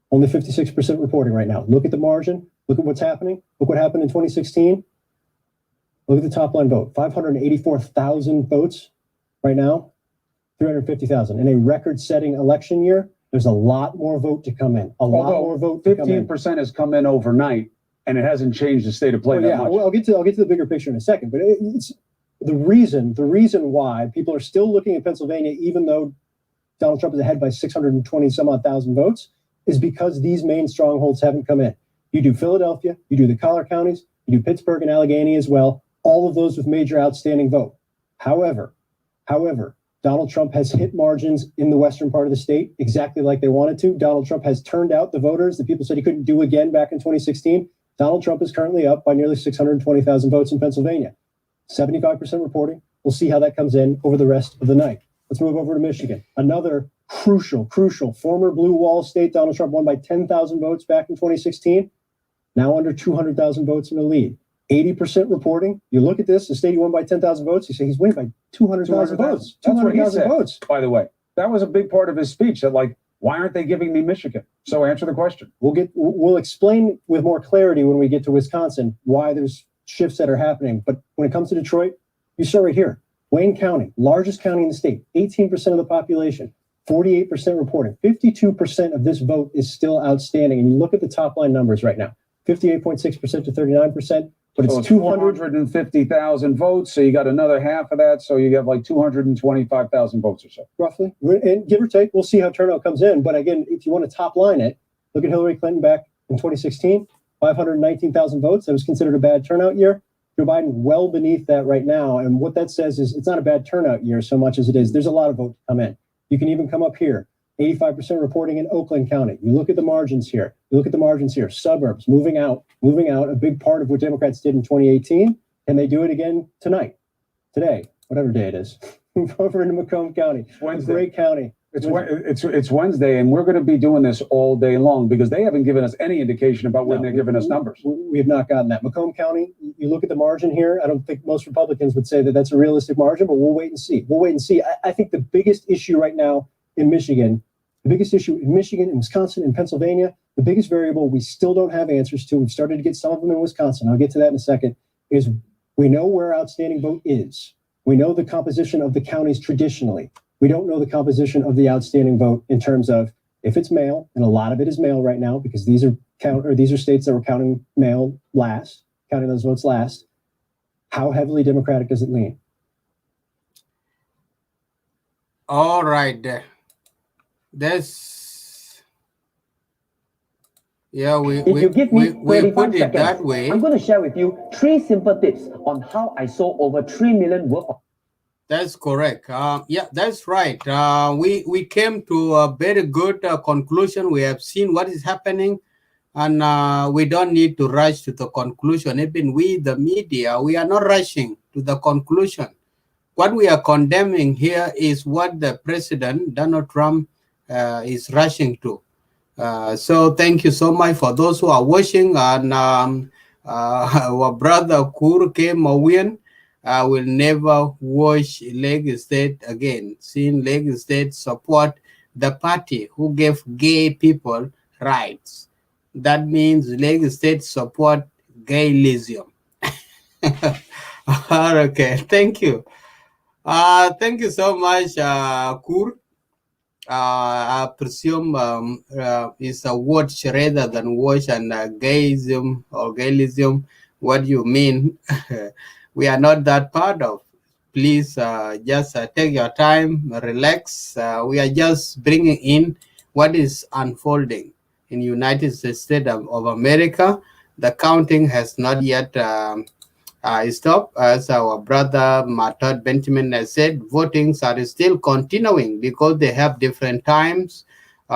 only 56% reporting right now. Look at the margin. Look at what's happening. Look what happened in 2016. Look at the top line vote. 584,000 votes right now. 350,000. In a record-setting election year, there's a lot more vote to come in. Lot more vote to come in. 15% has come in overnight, and it hasn't changed the state of play that much. Well, I'll get to the bigger picture in a second. But it's the reason why people are still looking at Pennsylvania, even though Donald Trump is ahead by 620 some odd thousand votes, is because these main strongholds haven't come in. You do Philadelphia, you do the collar counties, you do Pittsburgh and Allegheny as well, all of those with major outstanding vote. However, Donald Trump has hit margins in the western part of the state exactly like they wanted to. Donald Trump has turned out the voters that people said he couldn't do again back in 2016. Donald Trump is currently up by nearly 620,000 votes in Pennsylvania. 75% reporting. We'll see how that comes in over the rest of the night. Let's move over to Michigan. Another crucial former blue wall state. Donald Trump won by 10,000 votes back in 2016. Now under 200,000 votes in the lead. 80% reporting. You look at this, the state he won by 10,000 votes. You say he's winning by 200,000 votes. That's what he 200,000 said, votes. by the way. That was a big part of his speech. That why aren't they giving me Michigan? So answer the question. We'll explain with more clarity when we get to Wisconsin why there's shifts that are happening. But when it comes to Detroit, you start right here. Wayne County, largest county in the state, 18% of the population, 48% reporting. 52% of this vote is still outstanding. And you look at the top line numbers right now, 58.6% to 39%. but it's So it's 200. 450,000 votes. So you got another half of that. So you have like 225,000 votes or so. Roughly, and give or take. We'll see how turnout comes in. But again, if you want to top line it, look at Hillary Clinton back in 2016, 519,000 votes. That was considered a bad turnout year. Joe Biden well beneath that right now. And what that says is it's not a bad turnout year so much as it is. There's a lot of votes come in. You can even come up here. 85% reporting in Oakland County. You look at the margins here. You look at the margins here. Suburbs moving out. A big part of what Democrats did in 2018. And they do it again tonight, today, whatever day it is. Move over into Macomb County. Wednesday. Great county. It's Wednesday, and we're going to be doing this all day long because they haven't given us any indication about when they're giving us numbers. We have not gotten that. Macomb County, you look at the margin here. I don't think most Republicans would say that that's a realistic margin, but we'll wait and see. I think the biggest issue right now in Michigan, in Wisconsin, in Pennsylvania, the biggest variable we still don't have answers to, we've started to get some of them in Wisconsin, I'll get to that in a second, is we know where outstanding vote is. We know the composition of the counties traditionally. We don't know the composition of the outstanding vote in terms of if it's mail, and a lot of it is mail right now because these are states that were counting mail last, counting those votes last. How heavily Democratic does it lean? All right. We put it that way. I'm going to share with you 3 simple tips on how I sold over 3 million worth of. That's correct. Yeah, that's right. We came to a very good conclusion. We have seen what is happening, and we don't need to rush to the conclusion. Even we, the media, we are not rushing to the conclusion. What we are condemning here is what the President, Donald Trump, is rushing to. So thank you so much for those who are watching. And our brother Kur K. Mawien will never watch Lake State again. Seeing Lake State support the party who gave gay people rights. That means Lake State support gayism. Okay, thank you. Thank you so much, Kur. I presume it's a watch rather than watch, and gayism or gayism, what you mean? We are not that part of. Please just take your time, relax. We are just bringing in what is unfolding in United States of America. The counting has not yet stopped. As our brother Todd Benjamin has said, votings are still continuing because they have different times in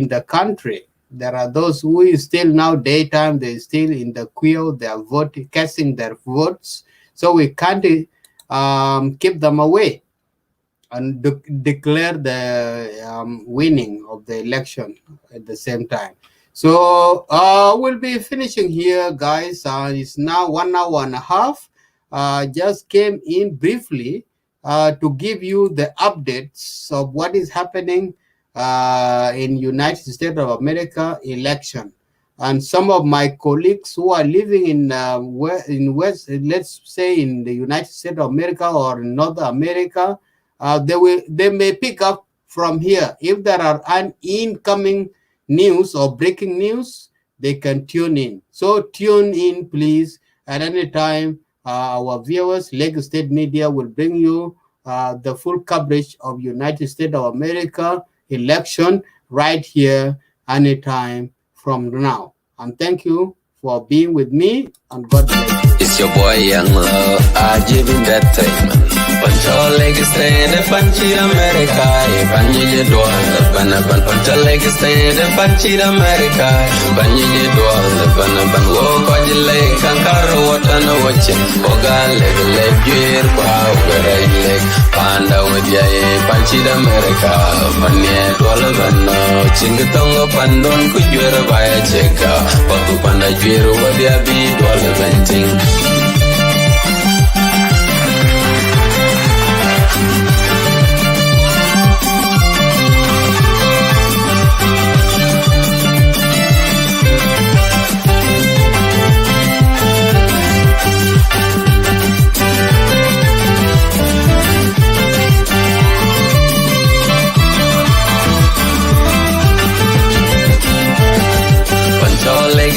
the country. There are those who is still now daytime, they're still in the queue, they are voting, casting their votes. So we can't keep them away and declare the winning of the election at the same time. So we'll be finishing here, guys. It's now 1 hour and a half. Just came in briefly to give you the updates of what is happening in United States of America election. And some of my colleagues who are living in West, let's say in the United States of America or in North America, they may pick up from here. If there are an incoming news or breaking news, they can tune in. So tune in, please. At any time, our viewers, Lake State Media will bring you the full coverage of United States of America election right here, anytime from now. And thank you for being with me, and God bless you. It's your boy Young Love, Ajib Entertainment. Pancho Lake State, Panchi America, Banyi Banaban, Pancho Lake State, Panchi America, Banyi Banaban, Wokaji Lake, Kankara, Watana Watchin, Oga Lake, Gear, Power Lake, Panda with Yay, Panchi America, Banya Dwalabano, Chingatongo Pandon, Kujura Vaya Cheka, Paku Panda Jiru, Wadiabi, Dwalabanting.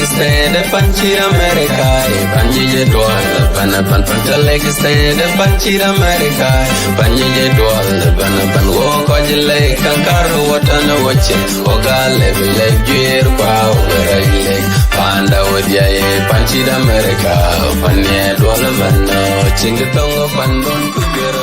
Stand stand Panchi America, Panji Dwal, Panapan Pantaleg stand Panchi America, Panji Dwal, Panapan walk on the lake, Kankaro, what on the watches, Oga level leg, Gear Pow, Leg, Panda with Yay, Panchi America, Panya Dwalaman, Chingatongo Pandon.